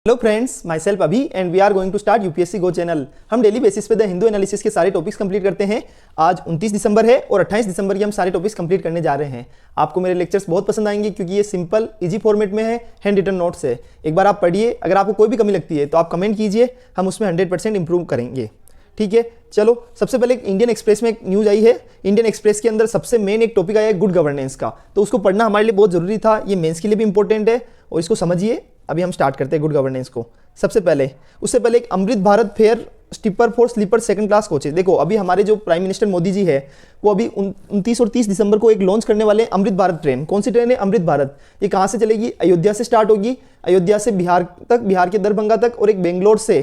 Hello friends, myself Abhi and we are going to start UPSC go channel. हम daily basis पे the Hindu analysis के सारे topics complete करते हैं। आज 29 दिसंबर है और 28 दिसंबर की हम सारे टॉपिक्स कंप्लीट करने जा रहे हैं। आपको मेरे लेक्चर्स बहुत पसंद आएंगे क्योंकि ये सिंपल इजी फॉर्मेट में है, हैंड रिटन नोट्स है। एक बार आप पढ़िए, अगर आपको कोई भी कमी लगती है तो आप कमेंट कीजिए, हम उसमें 100% इंप्रूव करेंगे। ठीक है, चलो सबसे पहले इंडियन एक्सप्रेस में एक न्यूज आई है। इंडियन एक्सप्रेस के अंदर सबसे मेन एक टॉपिक आया है गुड गवर्नेंस का, तो उसको पढ़ना हमारे लिए बहुत जरूरी था। ये मेंस के लिए भी इंपॉर्टेंट है और इसको समझिए। अभी हम स्टार्ट करते हैं गुड गवर्नेंस को। सबसे पहले उससे पहले एक अमृत भारत फेयर स्टिपर for sleeper second class coaches. देखो, अभी हमारे जो प्राइम मिनिस्टर मोदी जी है वो अभी 29 और 30 दिसंबर को एक लॉन्च करने वाले हैं अमृत भारत ट्रेन। कौन सी ट्रेन है? अमृत भारत। ये कहाँ से चलेगी? अयोध्या से स्टार्ट होगी, अयोध्या से बिहार तक, बिहार के दरभंगा तक, और एक बेंगलोर से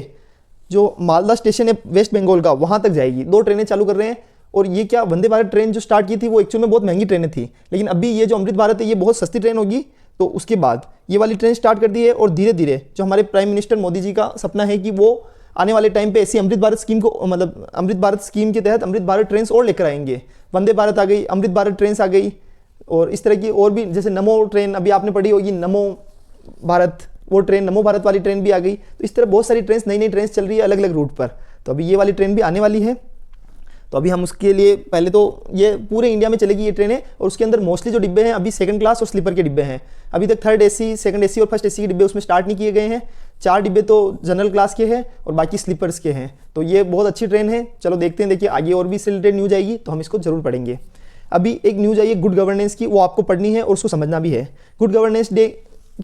जो मालदा स्टेशन है वेस्ट बंगाल का, वहाँ तक जाएगी। 2 ट्रेनें चालू कर रहे हैं। और ये क्या, वंदे भारत ट्रेन जो स्टार्ट की थी वो एक्चुअल में बहुत महंगी ट्रेनें थी, लेकिन अभी ये जो अमृत भारत है ये बहुत सस्ती ट्रेन होगी। तो उसके बाद ये वाली ट्रेन स्टार्ट कर दी है और धीरे धीरे जो हमारे प्राइम मिनिस्टर मोदी जी का सपना है कि वो आने वाले टाइम पे ऐसी अमृत भारत स्कीम को, मतलब अमृत भारत स्कीम के तहत अमृत भारत ट्रेन और लेकर आएंगे। वंदे भारत आ गई, अमृत भारत ट्रेन आ गई, और इस तरह की और भी, जैसे नमो ट्रेन अभी आपने पढ़ी होगी, नमो भारत, वो ट्रेन नमो भारत वाली ट्रेन भी आ गई। तो इस तरह बहुत सारी ट्रेन, नई नई ट्रेन चल रही है अलग अलग रूट पर। तो अभी ये वाली ट्रेन भी आने वाली है। तो अभी हम उसके लिए पहले तो ये पूरे इंडिया में चलेगी ये ट्रेनें, और उसके अंदर मोस्टली जो डिब्बे हैं अभी सेकंड क्लास और स्लीपर के डिब्बे हैं। अभी तक थर्ड एसी, सेकंड एसी और फर्स्ट एसी के डिब्बे उसमें स्टार्ट नहीं किए गए हैं। 4 डिब्बे तो जनरल क्लास के हैं और बाकी स्लीपर्स के हैं। तो ये बहुत अच्छी ट्रेन है। चलो देखते हैं, देखिए आगे और भी इससे रिलेटेड न्यूज आएगी तो हम इसको जरूर पढ़ेंगे। अभी एक न्यूज आई है गुड गवर्नेंस की, वो आपको पढ़नी है और उसको समझना भी है। गुड गवर्नेंस डे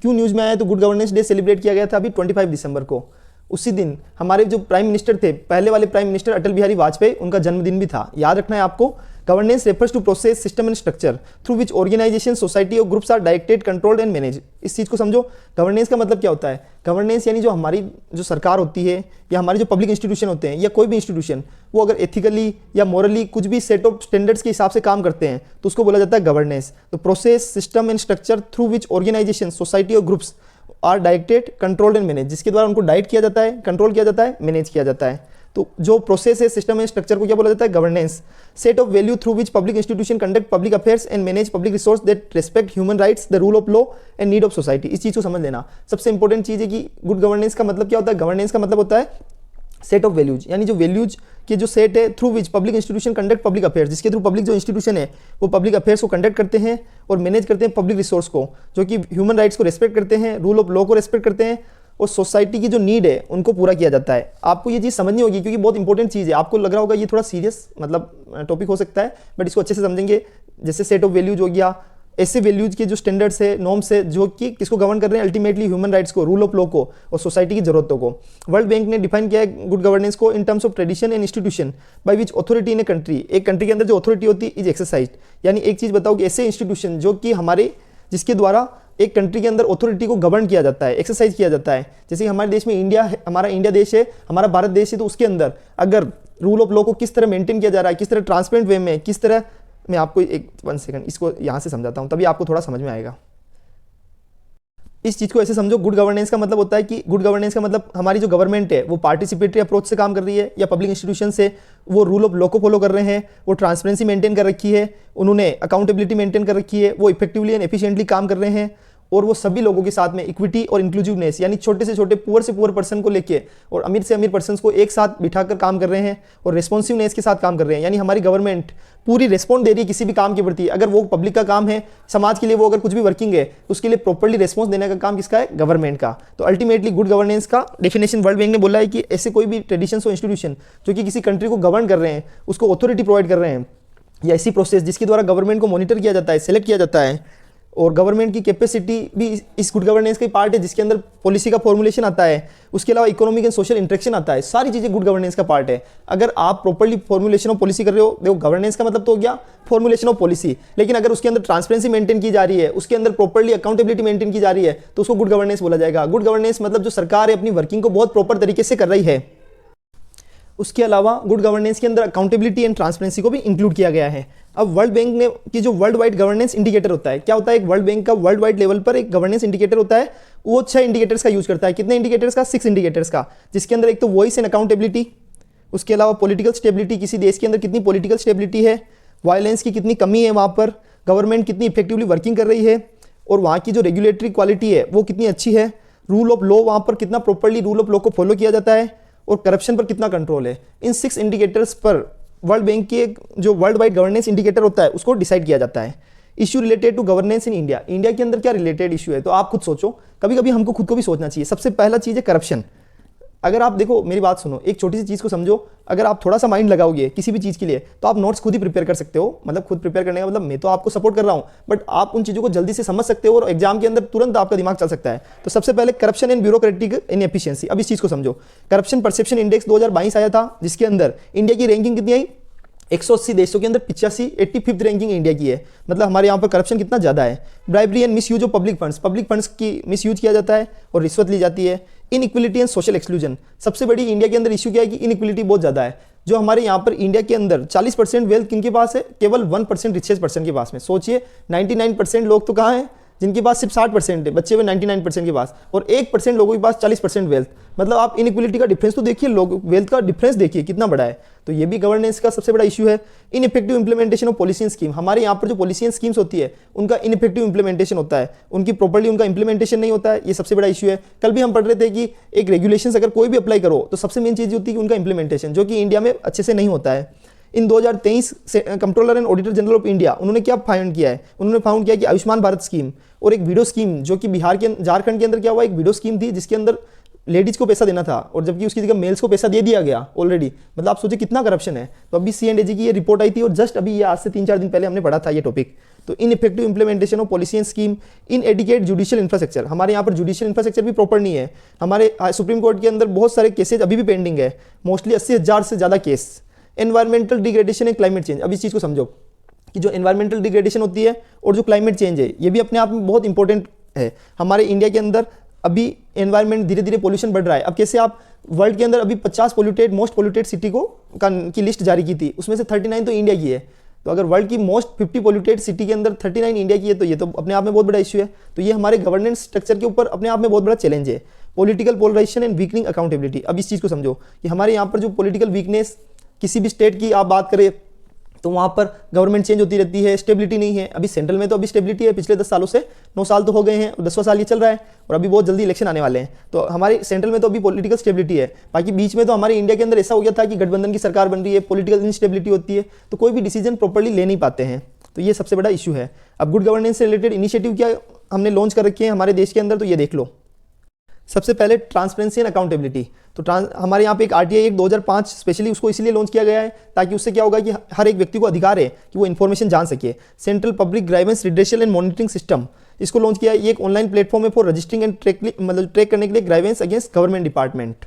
क्यों न्यूज में आया? तो गुड गवर्नेंस डे सेलिब्रेट किया गया था अभी 25 दिसंबर को। उसी दिन हमारे जो प्राइम मिनिस्टर थे, पहले वाले प्राइम मिनिस्टर अटल बिहारी वाजपेयी, उनका जन्मदिन भी था। याद रखना है आपको। Governance refers to process, system and structure through which organisation, society और groups are directed, controlled and manage. इस चीज़ को समझो। गवर्नेंस का मतलब क्या होता है? गवर्नेंस यानी जो हमारी जो सरकार होती है या हमारे जो पब्लिक इंस्टीट्यूशन होते हैं या कोई भी इंस्टीट्यूशन, वो अगर एथिकली या मोरली कुछ भी सेट ऑफ स्टैंडर्ड्स के हिसाब से काम करते हैं तो उसको बोला जाता है गवर्नेंस। तो process, system and structure through which organisation, society और groups are directed, controlled and manage, जिसके द्वारा उनको डायरेक्ट किया जाता है, कंट्रोल किया जाता है, मैनेज किया जाता है। तो जो प्रोसेस है, सिस्टम एंड स्ट्रक्चर को क्या बोला जाता है? Governance. Set of value through which public institution conduct public affairs and manage public resource that respect human rights, the rule of law and need of society. इस चीज को समझ लेना। सबसे इंपॉर्टेंट चीज है कि गुड गवर्नेंस का मतलब क्या होता है? गवर्नेंस का मतलब होता है सेट ऑफ वैल्यूज, यानी जो वैल्यूज के जो सेट है, through which public institution conduct public affairs, जिसके थ्रू पब्लिक जो इंस्टीट्यूशन है वो पब्लिक अफेयर्स को कंडक्ट करते हैं और मैनेज करते हैं पब्लिक रिसोर्स को, जो कि ह्यूमन राइट्स को रेस्पेक्ट करते हैं, रूल ऑफ लॉ को रेस्पेक्ट करते हैं, और सोसाइटी की जो नीड है उनको पूरा किया जाता है। आपको ये चीज़ समझनी होगी क्योंकि बहुत इंपॉर्टेंट चीज़ है। आपको लग रहा होगा ये थोड़ा सीरियस मतलब टॉपिक हो सकता है, बट इसको अच्छे से समझेंगे। जैसे सेट ऑफ वैल्यूज हो गया, ऐसे वैल्यूज के जो स्टैंडर्ड्स है, नॉर्म्स है, जो कि किसको गवर्न कर रहे हैं? अल्टीमेटली ह्यूमन राइट्स को, रूल ऑफ लॉ को और सोसाइटी की जरूरतों को। वर्ल्ड बैंक ने डिफाइन किया है गुड गवर्नेंस को in terms of tradition and institution by which authority in a country, एक कंट्री के अंदर जो अथॉरिटी होती है इज एक्सरसाइज। यानी एक चीज़ बताओ कि ऐसे इंस्टीट्यूशन जो कि हमारे, जिसके द्वारा एक कंट्री के अंदर अथॉरिटी को गवर्न किया जाता है, एक्सरसाइज किया जाता है। जैसे हमारे देश में इंडिया है, हमारा इंडिया देश है, हमारा भारत देश है, तो उसके अंदर अगर रूल ऑफ लॉ को किस तरह मेंटेन किया जा रहा है, किस तरह ट्रांसपेरेंट वे में, किस तरह, मैं आपको एक 1 सेकंड इसको यहाँ से समझाता हूँ तभी आपको थोड़ा समझ में आएगा। इस चीज़ को ऐसे समझो, गुड गवर्नेंस का मतलब होता है कि गुड गवर्नेंस का मतलब हमारी जो गवर्नमेंट है वो पार्टिसिपेटरी अप्रोच से काम कर रही है, या पब्लिक इंस्टीट्यूशन से वो रूल ऑफ लॉ को फॉलो कर रहे हैं, वो ट्रांसपेरेंसी मेंटेन कर रखी है, उन्होंने अकाउंटेबिलिटी मेंटेन कर रखी है, वो इफेक्टिवली एंड एफिशिएंटली काम कर रहे हैं, और वो सभी लोगों के साथ में इक्विटी और इंक्लूसिवनेस, यानी छोटे से छोटे, पुअर से पुअर पर्सन को लेके और अमीर से अमीर पर्सन को एक साथ बिठाकर काम कर रहे हैं, और रिस्पॉन्सिवनेस के साथ काम कर रहे हैं। यानी हमारी गवर्नमेंट पूरी रिस्पॉन्ड दे रही है किसी भी काम के प्रति। अगर वो पब्लिक का काम है, समाज के लिए वो अगर कुछ भी वर्किंग है, तो उसके लिए प्रॉपर्ली रिस्पॉन्स देने का काम किसका है? गवर्नमेंट का। तो अल्टीमेटली गुड गवर्नेंस का डेफिनेशन वर्ल्ड बैंक ने बोला है कि ऐसे कोई भी ट्रेडिशन और इंस्टीट्यूशन जो कि किसी कंट्री को गवर्न कर रहे हैं, उसको अथॉरिटी प्रोवाइड कर रहे हैं, या ऐसी प्रोसेस जिसके द्वारा गवर्नमेंट को मॉनिटर किया जाता है, सेलेक्ट किया जाता है, और गवर्नमेंट की कैपेसिटी भी इस गुड गवर्नेंस का पार्ट है, जिसके अंदर पॉलिसी का फॉर्मुलेशन आता है, उसके अलावा इकोनॉमिक एंड सोशल इंटरेक्शन आता है, सारी चीज़ें गुड गवर्नेंस का पार्ट है। अगर आप प्रॉपर्ली फॉर्मुलेशन ऑफ पॉलिसी कर रहे हो, देखो गवर्नेंस का मतलब तो हो गया फॉर्मुलेशन ऑफ पॉलिसी, लेकिन अगर उसके अंदर ट्रांसपेरेंसी मेंटेन की जा रही है, उसके अंदर प्रॉपर्ली अकाउंटेबिलिटी मेंटेन की जा रही है, तो उसको गुड गवर्नेंस बोला जाएगा। गुड गवर्नेंस मतलब जो सरकार है अपनी वर्किंग को बहुत प्रॉपर तरीके से कर रही है। उसके अलावा गुड गवर्नेंस के अंदर अकाउंटेबिलिटी एंड ट्रांसपेरेंसी को भी इंक्लूड किया गया है। अब वर्ल्ड बैंक ने की जो वर्ल्ड वाइड गवर्नेंस इंडिकेटर होता है, क्या होता है? एक वर्ल्ड बैंक का वर्ल्ड वाइड लेवल पर एक गवर्नेंस इंडिकेटर होता है, वो 6 इंडिकेटर्स का यूज करता है। कितने इंडिकेटर्स का? 6 इंडिकेटर्स का, जिसके अंदर एक तो वॉइस एंड अकाउंटेबिलिटी, उसके अलावा पॉलिटिकल स्टेबिलिटी, किसी देश के अंदर कितनी पॉलिटिकल स्टेबिलिटी है, वायलेंस की कितनी कमी है वहाँ पर, गवर्नमेंट कितनी इफेक्टिवली वर्किंग कर रही है, और वहाँ की जो रेगुलेटरी क्वालिटी है वो कितनी अच्छी है, रूल ऑफ लॉ वहाँ पर कितना प्रॉपरली रूल ऑफ लॉ को फॉलो किया जाता है, और करप्शन पर कितना कंट्रोल है। इन 6 इंडिकेटर्स पर वर्ल्ड बैंक की एक जो वर्ल्ड वाइड गवर्नेंस इंडिकेटर होता है उसको डिसाइड किया जाता है। Issue related to governance in India, India के अंदर क्या रिलेटेड इशू है, तो आप खुद सोचो, कभी कभी हमको खुद को भी सोचना चाहिए। सबसे पहला चीज़ है करप्शन। अगर आप देखो, मेरी बात सुनो, एक छोटी सी चीज़ को समझो, अगर आप थोड़ा सा माइंड लगाओगे किसी भी चीज़ के लिए तो आप नोट्स खुद ही प्रिपेयर कर सकते हो। मतलब खुद प्रिपेयर करने का मतलब मैं तो आपको सपोर्ट कर रहा हूँ, बट आप उन चीज़ों को जल्दी से समझ सकते हो और एग्जाम के अंदर तुरंत आपका दिमाग चल सकता है। तो सबसे पहले करप्शन एंड ब्यूरोक्रेटिक इनएफिशिएंसी। अब इस चीज़ को समझो, करप्शन परसेप्शन इंडेक्स 2022 आया था, जिसके अंदर इंडिया की रैंकिंग कितनी आई, 180 देशों के अंदर 85 रैंकिंग इंडिया की है। मतलब हमारे यहाँ पर करप्शन कितना ज़्यादा है। Bribery and miss use of public funds की मिस यूज किया जाता है और रिश्वत ली जाती है। इनइक्वलिटी एंड सोशल एक्सक्लूजन, सबसे बड़ी इंडिया के अंदर इशू क्या है कि इनइक्वलिटी बहुत ज़्यादा है। जो हमारे यहाँ पर इंडिया के अंदर 40% वेल्थ किनके पास है, केवल 1% रिचेस्ट पर्सन के पास में। सोचिए 99% लोग तो कहाँ हैं, जिनके पास सिर्फ 60% है, बच्चे हुए 99% के पास, और 1% लोगों के पास 40% वेल्थ। मतलब आप इनइक्वलिटी का डिफरेंस तो देखिए, लोग वेल्थ का डिफरेंस देखिए कितना बड़ा है। तो ये भी गवर्नेंस का सबसे बड़ा इशू है। Ineffective implementation of policy and scheme, हमारे यहाँ पर जो पॉलिसी एंड स्कीम्स होती है उनका इनइफेक्टिव इंप्लीमेंटेशन होता है, उनकी प्रॉपर्ली उनका इंप्लीमेंटेशन नहीं होता है, ये सबसे बड़ा इशू है। कल भी हम पढ़ रहे थे कि एक रेगुलेशन अगर कोई भी अप्लाई करो तो सबसे मेन चीज़ होती है कि उनका इंप्लीमेंटेशन, जो कि इंडिया में अच्छे से नहीं होता है। इन 2023 से controller and auditor general of India उन्होंने क्या फाउंड किया है, उन्होंने फाउंड किया कि आयुष्मान भारत स्कीम और एक वीडियो स्कीम, जो कि झारखंड के अंदर क्या हुआ, एक वीडियो स्कीम थी जिसके अंदर लेडीज को पैसा देना था और जबकि उसकी जगह मेल्स को पैसा दे दिया गया ऑलरेडी। मतलब आप सोचिए कितना करप्शन है। तो अभी C&AG की ये रिपोर्ट आई थी और जस्ट अभी ये आज से 3-4 दिन पहले हमने पढ़ा था ये टॉपिक। तो ineffective implementation of policy and scheme, इनएडिक्वेट judicial infrastructure, हमारे यहाँ पर जुडिशियल इंफ्रास्ट्रक्चर भी प्रॉपर नहीं है। हमारे सुप्रीम कोर्ट के अंदर बहुत सारे केसेज अभी भी पेंडिंग है, मोस्टली 80,000 से ज़्यादा case. Environmental degradation and climate change, अब इस चीज़ को समझो कि जो एनवायरमेंटल डिग्रेडेशन होती है और जो क्लाइमेट चेंज है ये भी अपने आप में बहुत इंपॉर्टेंट है। हमारे इंडिया के अंदर अभी एनवायरमेंट धीरे धीरे पोल्यूशन बढ़ रहा है। अब कैसे, आप वर्ल्ड के अंदर अभी 50 मोस्ट पोल्यूटेड सिटी की लिस्ट जारी की थी, उसमें से 39 तो इंडिया की है। तो अगर वर्ल्ड की मोस्ट 50 पोल्यूटेड सिटी के अंदर 39 इंडिया की है तो ये तो अपने आप में बहुत बड़ा इशू है। तो ये हमारे गवर्नेंस स्ट्रक्चर के ऊपर अपने आप में बहुत बड़ा चैलेंज है। Political polarisation and weakening accountability, अब इस चीज़ को समझो कि हमारे यहाँ पर जो पॉलिटिकल वीकनेस, किसी भी स्टेट की आप बात करें तो वहाँ पर गवर्नमेंट चेंज होती रहती है, स्टेबिलिटी नहीं है। अभी सेंट्रल में तो अभी स्टेबिलिटी है पिछले 10 सालों से, 9 साल तो हो गए हैं और 10वां साल ये चल रहा है और अभी बहुत जल्दी इलेक्शन आने वाले हैं। तो हमारे सेंट्रल में तो अभी पॉलिटिकल स्टेबिलिटी है। बाकी बीच में तो हमारे इंडिया के अंदर ऐसा हो गया था कि गठबंधन की सरकार बन रही है, पॉलिटिकल इंस्टेबिलिटी होती है, तो कोई भी डिसीजन प्रॉपर्ली ले नहीं पाते हैं। तो ये सबसे बड़ा इशू है। अब गुड गवर्नेंस से रिलेटेड इनिशिएटिव क्या हमने लॉन्च कर रखे हैं हमारे देश के अंदर, तो ये देख लो। सबसे पहले ट्रांसपेरेंसी एंड अकाउंटेबिलिटी। तो हमारे यहाँ पे एक RTI एक्ट 2005 स्पेशली उसको इसलिए लॉन्च किया गया है ताकि उससे क्या होगा कि हर एक व्यक्ति को अधिकार है कि वो इन्फॉर्मेशन जान सके। Central public grievance redressal and monitoring system, इसको लॉन्च किया है। ये एक ऑनलाइन प्लेटफॉर्म है फॉर रजिस्टरिंग एंड ट्रैक करने के लिए grievance against government department.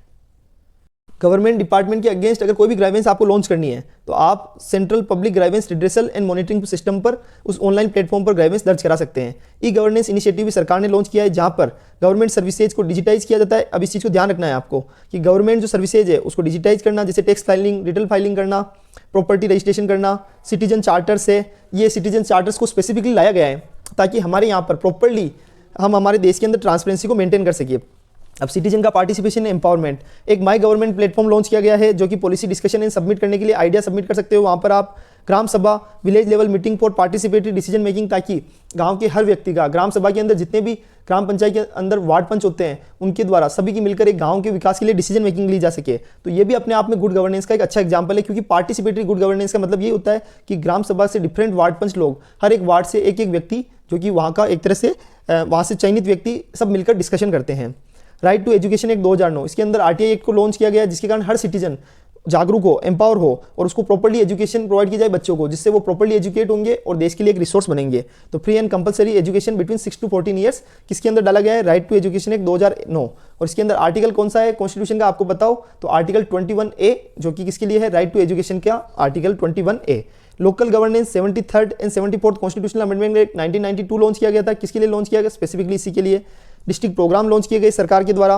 Government department के अगेंस्ट अगर कोई भी ग्राइवेंस आपको लॉन्च करनी है तो आप central public grievance redressal and monitoring system पर उस ऑनलाइन प्लेटफॉर्म पर ग्राइवेंस दर्ज करा सकते हैं। ई गवर्नेंस इनिशिएटिव भी सरकार ने लॉन्च किया है जहां पर गवर्नमेंट सर्विसेज को डिजिटाइज किया जाता है। अब इस चीज़ को ध्यान रखना है आपको कि गवर्नमेंट जो सर्विसेज है उसको डिजिटाइज करना, जैसे टैक्स फाइलिंग, रिटर्न फाइलिंग करना, प्रॉपर्टी रजिस्ट्रेशन करना, सिटीजन चार्टर्स है, ये सिटीजन चार्टर्स को स्पेसिफिकली लाया गया है ताकि हमारे यहाँ पर प्रॉपर्ली हम हमारे देश के अंदर ट्रांसपेरेंसी को मेंटेन कर सकिए। अब सिटीजन का पार्टिसिपेशन एम्पावरमेंट, एक माई गवर्नमेंट प्लेटफॉर्म लॉन्च किया गया है जो कि पॉलिसी डिस्कशन एंड सबमिट करने के लिए आइडिया सबमिट कर सकते हो। वहाँ पर आप ग्राम सभा, village level meeting for participatory decision making, ताकि गांव के हर व्यक्ति का ग्राम सभा के अंदर जितने भी ग्राम पंचायत के अंदर वार्ड पंच होते हैं उनके द्वारा सभी की मिलकर एक गांव के विकास के लिए डिसीजन मेकिंग ली जा सके। तो ये भी अपने आप में गुड गवर्नेंस का एक अच्छा एग्जाम्पल है, क्योंकि पार्टिसिपेटरी गुड गवर्नेंस का मतलब ये होता है कि ग्राम सभा से डिफरेंट वार्ड पंच लोग, हर एक वार्ड से एक एक व्यक्ति जो कि वहाँ का एक तरह से वहाँ से चयनित व्यक्ति सब मिलकर डिस्कशन करते हैं। राइट टू एजुकेशन एक्ट 2009, इसके अंदर RTI एक्ट को लॉन्च किया गया है जिसके कारण हर सिटीजन जागरूक हो, एम्पावर हो और उसको प्रॉपर्ली एजुकेशन प्रोवाइड की जाए बच्चों को, जिससे वो प्रॉपर्ली एजुकेट होंगे और देश के लिए एक रिसोर्स बनेंगे। तो free and compulsory education between 6 to 14 years किसके अंदर डाला गया है, राइट टू एजुकेशन एक्ट 2009। और इसके अंदर आर्टिकल कौन सा है कॉन्स्टिट्यूशन का आपको बताओ, तो आर्टिकल 21A जो कि किसके लिए है, राइट टू एजुकेशन का article 21A। Local governance 73rd and 74th constitutional amendment act 1992 launch किया गया था। किसके लिए लॉन्च किया गया, स्पेसिफिकली इसी के लिए। डिस्ट्रिक्ट प्रोग्राम लॉन्च किए गए सरकार के द्वारा।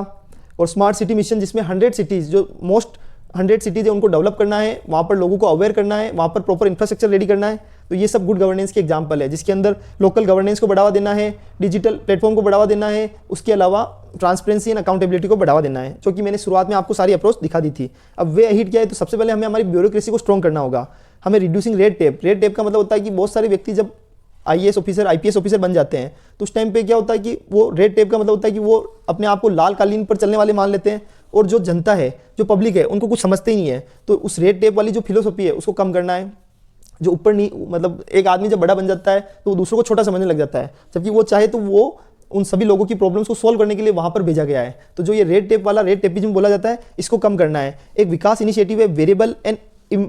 और स्मार्ट सिटी मिशन जिसमें 100 सिटीज़ जो मोस्ट 100 सिटीज़ है उनको डेवलप करना है, वहाँ पर लोगों को अवेयर करना है, वहाँ पर प्रॉपर इंफ्रास्ट्रक्चर रेडी करना है। तो ये सब गुड गवर्नेंस के एग्जांपल है, जिसके अंदर लोकल गवर्नेंस को बढ़ावा देना है, डिजिटल प्लेटफॉर्म को बढ़ावा देना है, उसके अलावा ट्रांसपेरेंसी एंड अकाउंटेबिलिटी को बढ़ावा देना है, जो कि मैंने शुरुआत में आपको सारी अप्रोच दिखा दी थी। अब वे अहीड क्या है, तो सबसे पहले हमें हमारी ब्यूरोक्रेसी को स्ट्रॉन्ग करना होगा। हमें रिड्यूसिंग रेड टेप का मतलब होता है कि बहुत सारे व्यक्ति जब IAS ऑफिसर IPS ऑफिसर बन जाते हैं, तो उस टाइम पे क्या होता है कि वो रेड टेप का मतलब होता है कि वो अपने आप को लाल कालीन पर चलने वाले मान लेते हैं, और जो जनता है, जो पब्लिक है, उनको कुछ समझते ही नहीं है। तो उस रेड टेप वाली जो फिलोसफी है उसको कम करना है। जो ऊपर नहीं, मतलब एक आदमी जब बड़ा बन जाता है तो वो दूसरों को छोटा समझने लग जाता है, जबकि वो चाहे तो वो उन सभी लोगों की प्रॉब्लम्स को सॉल्व करने के लिए वहां पर भेजा गया है। तो जो ये रेड टेप वाला, रेड टेपिज्म बोला जाता है, इसको कम करना है। एक विकास इनिशिएटिव है variable and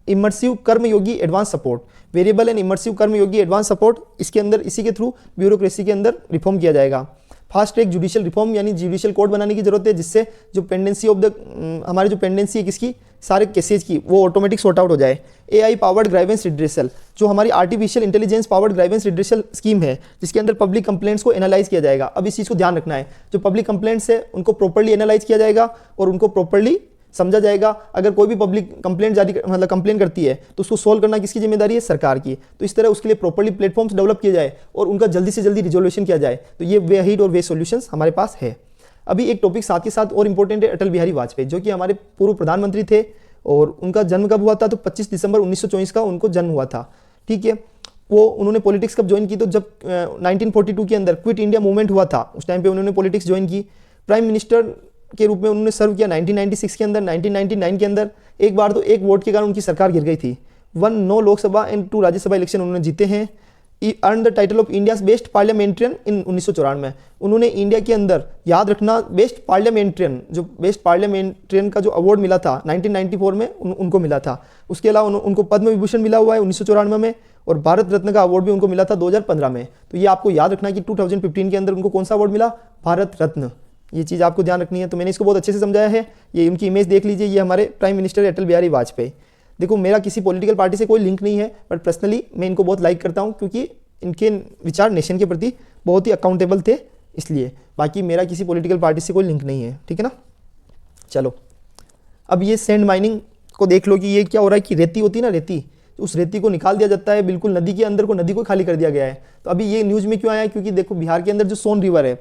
immersive Karmayogi advance support, variable and immersive Karmayogi advance support, इसके अंदर इसी के थ्रू ब्यूरोक्रेसी के अंदर रिफॉर्म किया जाएगा। फास्ट ट्रैक जुडिशियल रिफॉर्म, यानी जुडिशियल कोड बनाने की जरूरत है, जिससे जो पेंडेंसी ऑफ द हमारी जो पेंडेंसी है किसकी, सारे केसेज की, वो ऑटोमेटिक सॉर्ट आउट हो जाए। AI पावर्ड ग्राइवेंस रिड्रेसल, जो हमारी artificial intelligence powered grievance redressal scheme है, जिसके अंदर पब्लिक कंप्लेंट्स को एनालाइज किया जाएगा। अब इस चीज़ को ध्यान रखना है, जो पब्लिक कंप्लेंट्स है उनको प्रॉपर्ली एनालाइज किया जाएगा और उनको प्रॉपर्ली समझा जाएगा। अगर कोई भी पब्लिक कंप्लेंट मतलब कंप्लेन करती है तो उसको सोल्व करना किसकी जिम्मेदारी है, सरकार की। तो इस तरह उसके लिए प्रॉपर्ली प्लेटफॉर्म्स डेवलप किया जाए और उनका जल्दी से जल्दी रिजोल्यूशन किया जाए। तो ये वे हीड और वे सॉल्यूशंस हमारे पास है। अभी एक टॉपिक साथ के साथ और इंपॉर्टेंट है, अटल बिहारी वाजपेयी, जो कि हमारे पूर्व प्रधानमंत्री थे, और उनका जन्म कब हुआ था, तो 25 दिसंबर 1924 का उनको जन्म हुआ था। ठीक है, वो उन्होंने पॉलिटिक्स कब ज्वाइन की, तो जब 1942 के अंदर क्विट इंडिया मूवमेंट हुआ था, उस टाइम पे उन्होंने पॉलिटिक्स ज्वाइन की। प्राइम मिनिस्टर के रूप में उन्होंने सर्व किया 1996 के अंदर, 1999 के अंदर। एक बार तो एक वोट के कारण उनकी सरकार गिर गई थी। 1 लोकसभा एंड 2 राज्यसभा इलेक्शन उन्होंने जीते हैं। Earn the title of India's best parliamentarian in 1994 में। उन्होंने इंडिया के अंदर, याद रखना, बेस्ट पार्लियामेंट्रियन, जो बेस्ट पार्लियामेंट्रियन का जो अवार्ड मिला था 1994 में उनको मिला था। उसके अलावा उनको पद्म विभूषण मिला हुआ है 1994 में, और भारत रत्न का अवार्ड भी उनको मिला था 2015 में। तो ये आपको याद रखना कि 2015 के अंदर उनको कौन सा अवार्ड मिला, भारत रत्न। ये चीज़ आपको ध्यान रखनी है। तो मैंने इसको बहुत अच्छे से समझाया है। ये उनकी इमेज देख लीजिए, ये हमारे प्राइम मिनिस्टर अटल बिहारी वाजपेयी। देखो, मेरा किसी पॉलिटिकल पार्टी से कोई लिंक नहीं है, बट पर्सनली मैं इनको बहुत लाइक करता हूँ, क्योंकि इनके विचार नेशन के प्रति बहुत ही अकाउंटेबल थे, इसलिए। बाकी मेरा किसी पॉलिटिकल पार्टी से कोई लिंक नहीं है, ठीक है ना। चलो, अब ये सैंड माइनिंग को देख लो कि ये क्या हो रहा है कि रेती होती है ना, रेती, तो उस रेती को निकाल दिया जाता है बिल्कुल नदी के अंदर को, नदी को खाली कर दिया गया है। तो अभी ये न्यूज़ में क्यों आया है, क्योंकि देखो बिहार के अंदर जो सोन रिवर है,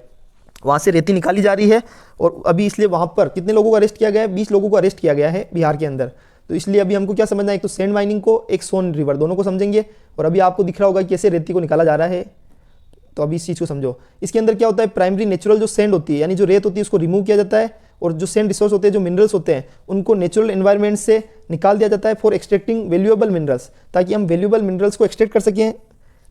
वहाँ से रेती निकाली जा रही है, और अभी इसलिए वहाँ पर कितने लोगों को अरेस्ट किया गया है, 20 लोगों को अरेस्ट किया गया है बिहार के अंदर। तो इसलिए अभी हमको क्या समझना है, एक तो सैंड माइनिंग को, एक सोन रिवर, दोनों को समझेंगे। और अभी आपको दिख रहा होगा कि कैसे रेती को निकाला जा रहा है, तो अभी इस चीज़ को समझो। इसके अंदर क्या होता है, प्राइमरी नेचुरल जो सैंड होती है, यानी जो रेत होती है, उसको रिमूव किया जाता है, और जो सैंड रिसोर्स होते हैं, जो मिनरल्स होते हैं, उनको नेचुरल एनवायरनमेंट से निकाल दिया जाता है फॉर एक्सट्रैक्टिंग वैल्यूएबल मिनरल्स, ताकि हम वैल्यूएबल मिनरल्स को एक्सट्रैक्ट कर सकें,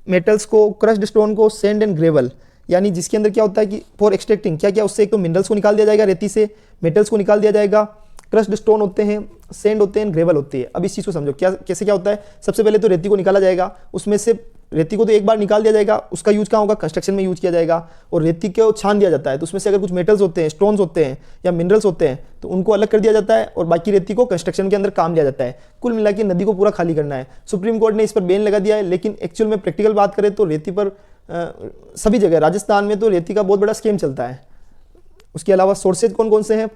मेटल्स को, क्रश्ड स्टोन को, सैंड एंड ग्रेवल। यानी जिसके अंदर क्या होता है कि फॉर एक्सट्रैक्टिंग क्या क्या, उससे एक तो मिनरल्स को निकाल दिया जाएगा रेती से, मेटल्स को निकाल दिया जाएगा, क्रश्ड स्टोन होते हैं, सैंड होते हैं, ग्रेवल होती है। अब इस चीज़ को समझो, क्या कैसे क्या होता है। सबसे पहले तो रेती को निकाला जाएगा, उसमें से रेती को तो एक बार निकाल दिया जाएगा, उसका यूज कहाँ होगा, कंस्ट्रक्शन में यूज किया जाएगा। और रेती को छान दिया जाता है, तो उसमें से अगर कुछ मेटल्स होते हैं, स्टोन्स होते हैं या मिनरल्स होते हैं, तो उनको अलग कर दिया जाता है, और बाकी रेती को कंस्ट्रक्शन के अंदर काम लिया जाता है। कुल मिला के नदी को पूरा खाली करना है। सुप्रीम कोर्ट ने इस पर बैन लगा दिया है, लेकिन एक्चुअल में प्रैक्टिकल बात करें तो रेती पर सभी जगह, राजस्थान में तो रेती का बहुत बड़ा स्कीम चलता है। उसके अलावा सोर्सेज कौन कौन से हैं,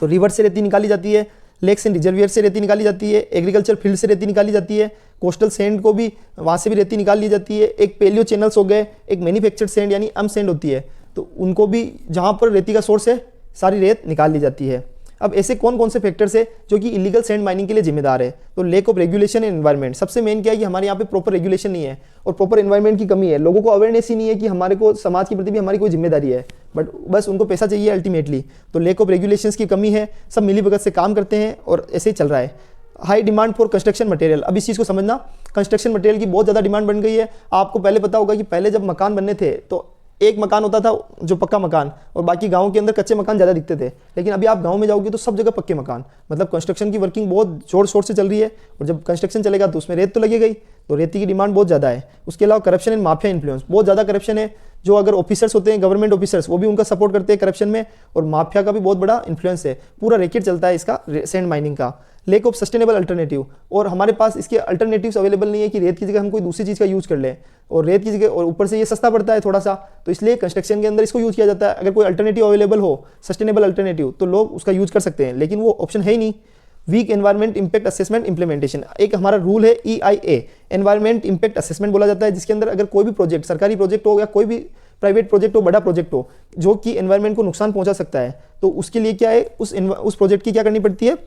तो रिवर से रेती निकाली जाती है, लेक्स एंड रिजर्वियर से रेती निकाली जाती है, एग्रीकल्चर फील्ड से रेती निकाली जाती है, कोस्टल सैंड को भी वहाँ से भी रेती निकाल ली जाती है। एक पेलियो चैनल्स हो गए, एक मैन्युफैक्चर्ड सैंड यानी अम सैंड होती है, तो उनको भी जहाँ पर रेती का सोर्स है सारी रेत निकाल ली जाती है। अब ऐसे कौन कौन से फैक्टर्स है जो कि इलीगल सैंड माइनिंग के लिए जिम्मेदार है, तो lake of regulation and environment. सबसे मेन क्या है कि हमारे यहाँ पे प्रॉपर रेगुलेशन नहीं है और प्रॉपर एनवायरनमेंट की कमी है। लोगों को अवेयरनेस ही नहीं है कि हमारे को समाज के प्रति भी हमारी कोई जिम्मेदारी है, बट बस उनको पैसा चाहिए अल्टीमेटली। तो लेक ऑफ रेगुलेशंस की कमी है, सब मिलीभगत से काम करते हैं और ऐसे ही चल रहा है। High demand for construction material, अब इस चीज़ को समझना, कंस्ट्रक्शन मटेरियल की बहुत ज़्यादा डिमांड बन गई है। आपको पहले पता होगा कि पहले जब मकान बनने थे तो एक मकान होता था जो पक्का मकान, और बाकी गांव के अंदर कच्चे मकान ज़्यादा दिखते थे। लेकिन अभी आप गांव में जाओगे तो सब जगह पक्के मकान, मतलब कंस्ट्रक्शन की वर्किंग बहुत जोर शोर से चल रही है। और जब कंस्ट्रक्शन चलेगा तो उसमें रेत तो लगेगा ही, तो रेती की डिमांड बहुत ज़्यादा है। उसके अलावा करप्शन एंड माफिया इन्फ्लुएंस, बहुत ज़्यादा करप्शन है। जो अगर ऑफिसर्स होते हैं, गवर्नमेंट ऑफिसर्स, वो भी उनका सपोर्ट करते हैं करप्शन में, और माफिया का भी बहुत बड़ा इन्फ्लुएंस है। पूरा रैकेट चलता है इसका सैंड माइनिंग का। लेक ऑफ सस्टेनेबल अल्टरनेटिव, और हमारे पास इसके अल्टरनेटिव्स अवेलेबल नहीं है कि रेत की जगह हम कोई दूसरी चीज़ का यूज़ कर लें, और रेत की जगह, और ऊपर से ये सस्ता पड़ता है थोड़ा सा, तो इसलिए कंस्ट्रक्शन के अंदर इसको यूज़ किया जाता है। अगर कोई अल्टरनेटिव अवेलेबल हो, सस्टेनेबल अल्टरनेटिव, तो लोग उसका यूज़ कर सकते हैं, लेकिन वो ऑप्शन है ही नहीं। Weak environment impact assessment implementation, एक हमारा रूल है EIA, एनवायरमेंट इंपैक्ट असेसमेंट बोला जाता है, जिसके अंदर अगर कोई भी प्रोजेक्ट, सरकारी प्रोजेक्ट हो या कोई भी प्राइवेट प्रोजेक्ट हो, बड़ा प्रोजेक्ट हो, जो कि एनवायरमेंट को नुकसान पहुंचा सकता है, तो उसके लिए क्या है, उस प्रोजेक्ट की क्या करनी पड़ती है,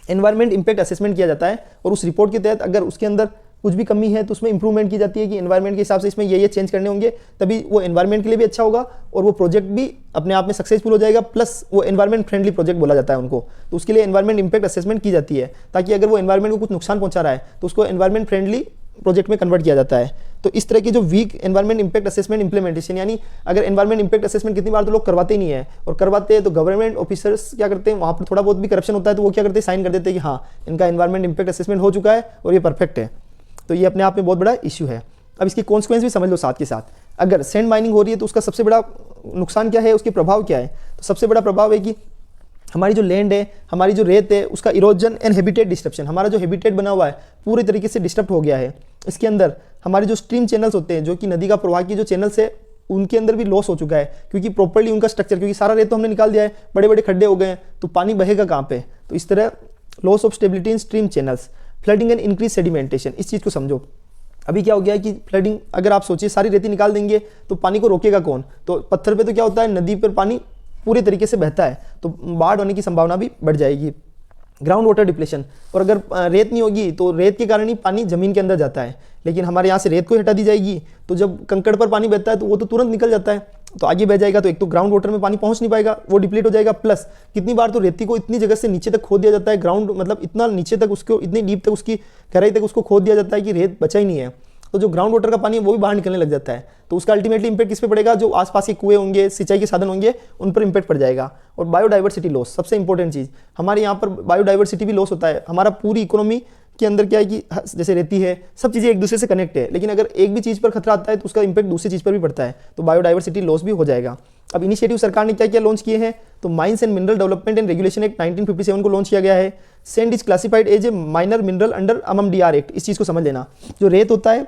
एनवायरमेंट इंपैक्ट असेसमेंट किया जाता है। और उस रिपोर्ट के तहत अगर उसके अंदर कुछ भी कमी है तो उसमें इंप्रूवमेंट की जाती है कि एनवायरनमेंट के हिसाब से इसमें ये चेंज करने होंगे, तभी वो एनवायरनमेंट के लिए भी अच्छा होगा और वो प्रोजेक्ट भी अपने आप में सक्सेसफुल हो जाएगा, प्लस वो एनवायरनमेंट फ्रेंडली प्रोजेक्ट बोला जाता है उनको। तो उसके लिए एनवायरनमेंट इंपैक्ट असेसमेंट की जाती है, ताकि अगर वो एनवायरनमेंट को कुछ नुकसान पहुंचा रहा है तो उसको एनवायरनमेंट फ्रेंडली प्रोजेक्ट में कन्वर्ट किया जाता है। तो इस तरह की जो weak environment impact assessment implementation, यानी अगर एनवायरनमेंट इंपैक्ट असेसमेंट कितनी बार तो लोग करवाते ही नहीं है, और करवाते हैं तो गवर्नमेंट ऑफिसर्स क्या करते हैं, वहाँ पर थोड़ा बहुत भी करप्शन होता है तो वो क्या करते हैं, साइन कर देते हैं कि हाँ इनका एनवायरनमेंट इंपैक्ट असेसमेंट हो चुका है और ये परफेक्ट है। तो ये अपने आप में बहुत बड़ा इशू है। अब इसकी कॉन्सिक्वेंस भी समझ लो साथ के साथ। अगर सैंड माइनिंग हो रही है तो उसका सबसे बड़ा नुकसान क्या है, उसके प्रभाव क्या है। तो सबसे बड़ा प्रभाव है कि हमारी जो लैंड है, हमारी जो रेत है, उसका इरोजन एंड हैबिटेट डिस्ट्रप्शन, हमारा जो हैबिटेट बना हुआ है पूरी तरीके से डिस्टर्ब हो गया है। इसके अंदर हमारे जो स्ट्रीम चैनल्स होते हैं, जो कि नदी का प्रवाह की जो चैनल्स है, उनके अंदर भी लॉस हो चुका है, क्योंकि प्रॉपर्ली उनका स्ट्रक्चर, क्योंकि सारा रेत तो हमने निकाल दिया है, बड़े बड़े खड्डे हो गए हैं, तो पानी बहेगा कहाँ पे। तो इस तरह loss of stability in stream channels, flooding and increase sedimentation. इस चीज़ को समझो। अभी क्या हो गया है कि फ्लडिंग, अगर आप सोचिए सारी रेती निकाल देंगे तो पानी को रोकेगा कौन। तो पत्थर पे तो क्या होता है, नदी पर पानी पूरे तरीके से बहता है, तो बाढ़ होने की संभावना भी बढ़ जाएगी। ग्राउंड वाटर डिप्लेशन, और अगर रेत नहीं होगी तो रेत के कारण ही पानी जमीन के अंदर जाता है, लेकिन हमारे यहाँ से रेत को हटा दी जाएगी तो जब कंकड़ पर पानी बहता है तो वो तो तुरंत निकल जाता है, तो आगे बह जाएगा, तो एक तो ग्राउंड वाटर में पानी पहुंच नहीं पाएगा, वो डिप्लीट हो जाएगा। प्लस कितनी बार तो रेती को इतनी जगह से नीचे तक खोद दिया जाता है, ग्राउंड मतलब इतना नीचे तक उसको, इतनी डीप तक उसकी गहराई तक उसको खोद दिया जाता है कि रेत बचा ही नहीं है, तो जो ग्राउंड वाटर का पानी है वो भी बाहर निकलने लग जाता है। तो उसका अल्टीमेटली इंपैक्ट किस पे पड़ेगा, जो आसपास के कुएं होंगे, सिंचाई के साधन होंगे, उन पर इंपैक्ट पड़ जाएगा। और बायोडाइवर्सिटी लॉस, सबसे इंपॉर्टेंट चीज़, हमारे यहाँ पर बायोडाइवर्सिटी भी लॉस होता है। हमारा पूरी इकोनॉमी के अंदर क्या है कि जैसे रहती है, सब चीज़ें एक दूसरे से कनेक्ट है, लेकिन अगर एक भी चीज़ पर खतरा आता है तो उसका इंपैक्ट दूसरी चीज़ पर भी पड़ता है, तो बायोडाइवर्सिटी लॉस भी हो जाएगा। अब इनिशिएटिव सरकार ने क्या क्या लॉन्च किए हैं, तो mines and mineral development and regulation act 1957 को लॉन्च किया गया है। Sand is classified as a minor mineral under MMDR act. इस चीज़ को समझ लेना, जो रेत होता है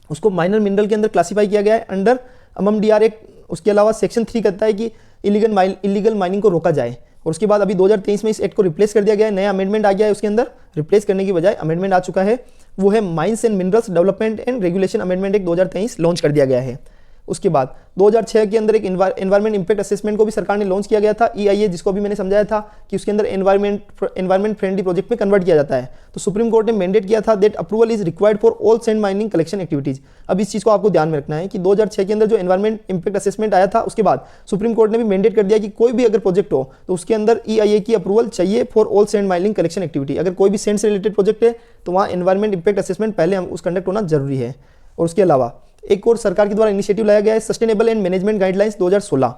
उसको माइनर मिनरल के अंदर क्लासिफाई किया गया है अंडर अममडीआर एक्ट। उसके अलावा सेक्शन 3 कहता है कि इलीगल माइनिंग को रोका जाए, और उसके बाद अभी 2023 में इस एक्ट को रिप्लेस कर दिया गया है, नया अमेंडमेंट आ गया है उसके अंदर, रिप्लेस करने की बजाय अमेंडमेंट आ चुका है, वो है mines and minerals development and regulation amendment act 2023 launch कर दिया गया है। उसके बाद 2006 के अंदर एक एनवायरमेंट इंपैक्ट असेसमेंट को भी सरकार ने लॉन्च किया गया था, EIA, जिसको अभी मैंने समझाया था कि उसके अंदर एनवायरमेंट फ्रेंडली प्रोजेक्ट में कन्वर्ट किया जाता है। तो सुप्रीम कोर्ट ने मैंडेट किया था that approval is required for all sand mining collection activities. अब इस चीज़ को आपको ध्यान में रखना है कि 2006 के अंदर जो एनवायरमेंट इंपैक्ट असेसमेंट आया था, उसके बाद सुप्रीम कोर्ट ने भी मैंडेट कर दिया कि कोई भी अगर प्रोजेक्ट हो तो उसके अंदर EIA की अप्रूवल चाहिए for all sand mining collection activity. अगर कोई भी सैंड से रिलेटेड प्रोजेक्ट है तो वहाँ एनवायरमेंट इंपैक्ट असेसमेंट पहले हम उस कंडक्ट होना जरूरी है। और उसके अलावा एक और सरकार के द्वारा इनिशिएटिव लाया गया है, सस्टेनेबल एंड मैनेजमेंट गाइडलाइंस 2016।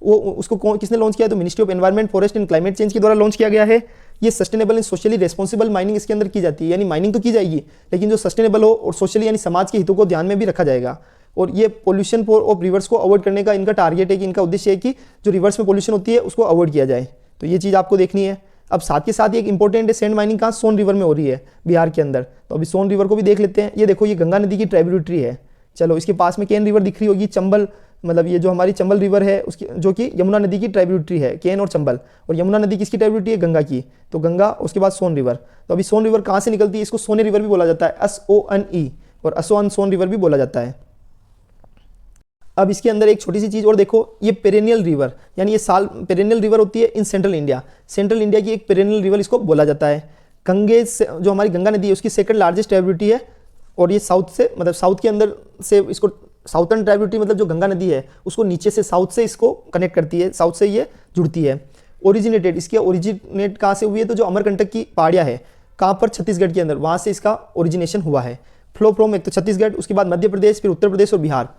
वो उसको किसने लॉन्च किया, तो ministry of environment, forest and climate change के द्वारा लॉन्च किया गया है। ये sustainable and socially responsible mining इसके अंदर की जाती है, यानी माइनिंग तो की जाएगी लेकिन जो सस्टेनेबल हो और सोशली यानी समाज के हितों को ध्यान में भी रखा जाएगा। और ये पोल्यूशन ऑफ रिवर्स को अवॉइड करने का इनका टारगेट है, कि इनका उद्देश्य है कि जो रिवर्स में पोल्यूशन होती है उसको अवॉइड किया जाए। तो ये चीज़ आपको देखनी है। अब साथ के साथ एक इंपॉर्टेंट है, सैंड माइनिंग कहाँ, सोन रिवर में हो रही है, बिहार के अंदर। तो अभी सोन रिवर को भी देख लेते हैं। ये देखो, ये गंगा नदी की ट्राइब्यूटरी है। चलो, इसके पास में केन रिवर दिख रही होगी, चंबल, मतलब ये जो हमारी चंबल रिवर है उसकी, जो कि यमुना नदी की ट्राइब्यूटरी है, केन और चंबल। और यमुना नदी किसकी ट्राइब्यूटरी है, गंगा की। तो गंगा, उसके बाद सोन रिवर। तो अभी सोन रिवर कहाँ से निकलती है, इसको सोने रिवर भी बोला जाता है, SONE, और असोअन सोन रिवर भी बोला जाता है। अब इसके अंदर एक छोटी सी चीज़ और देखो, ये पेरेनियल रिवर, यानी ये साल पेरेनियल रिवर होती है in central India. Central India की एक पेरेनियल रिवर इसको बोला जाता है। गंगे से जो हमारी गंगा नदी है उसकी सेकंड लार्जेस्ट ट्राइब्यूटरी है, और ये साउथ से, मतलब साउथ के अंदर से इसको साउथर्न ट्राइब्यूटरी, मतलब जो गंगा नदी है उसको नीचे से साउथ से इसको कनेक्ट करती है, साउथ से ये जुड़ती है। ओरिजिनेटेड, इसके ओरिजिनेट कहाँ से हुई है, तो जो अमरकंटक की पहाड़ियाँ है, कहाँ पर, छत्तीसगढ़ के अंदर, वहाँ से इसका ओरिजिनेशन हुआ है। फ्लो फ्रॉम एक तो छत्तीसगढ़, उसके बाद मध्य प्रदेश, फिर उत्तर प्रदेश और बिहार।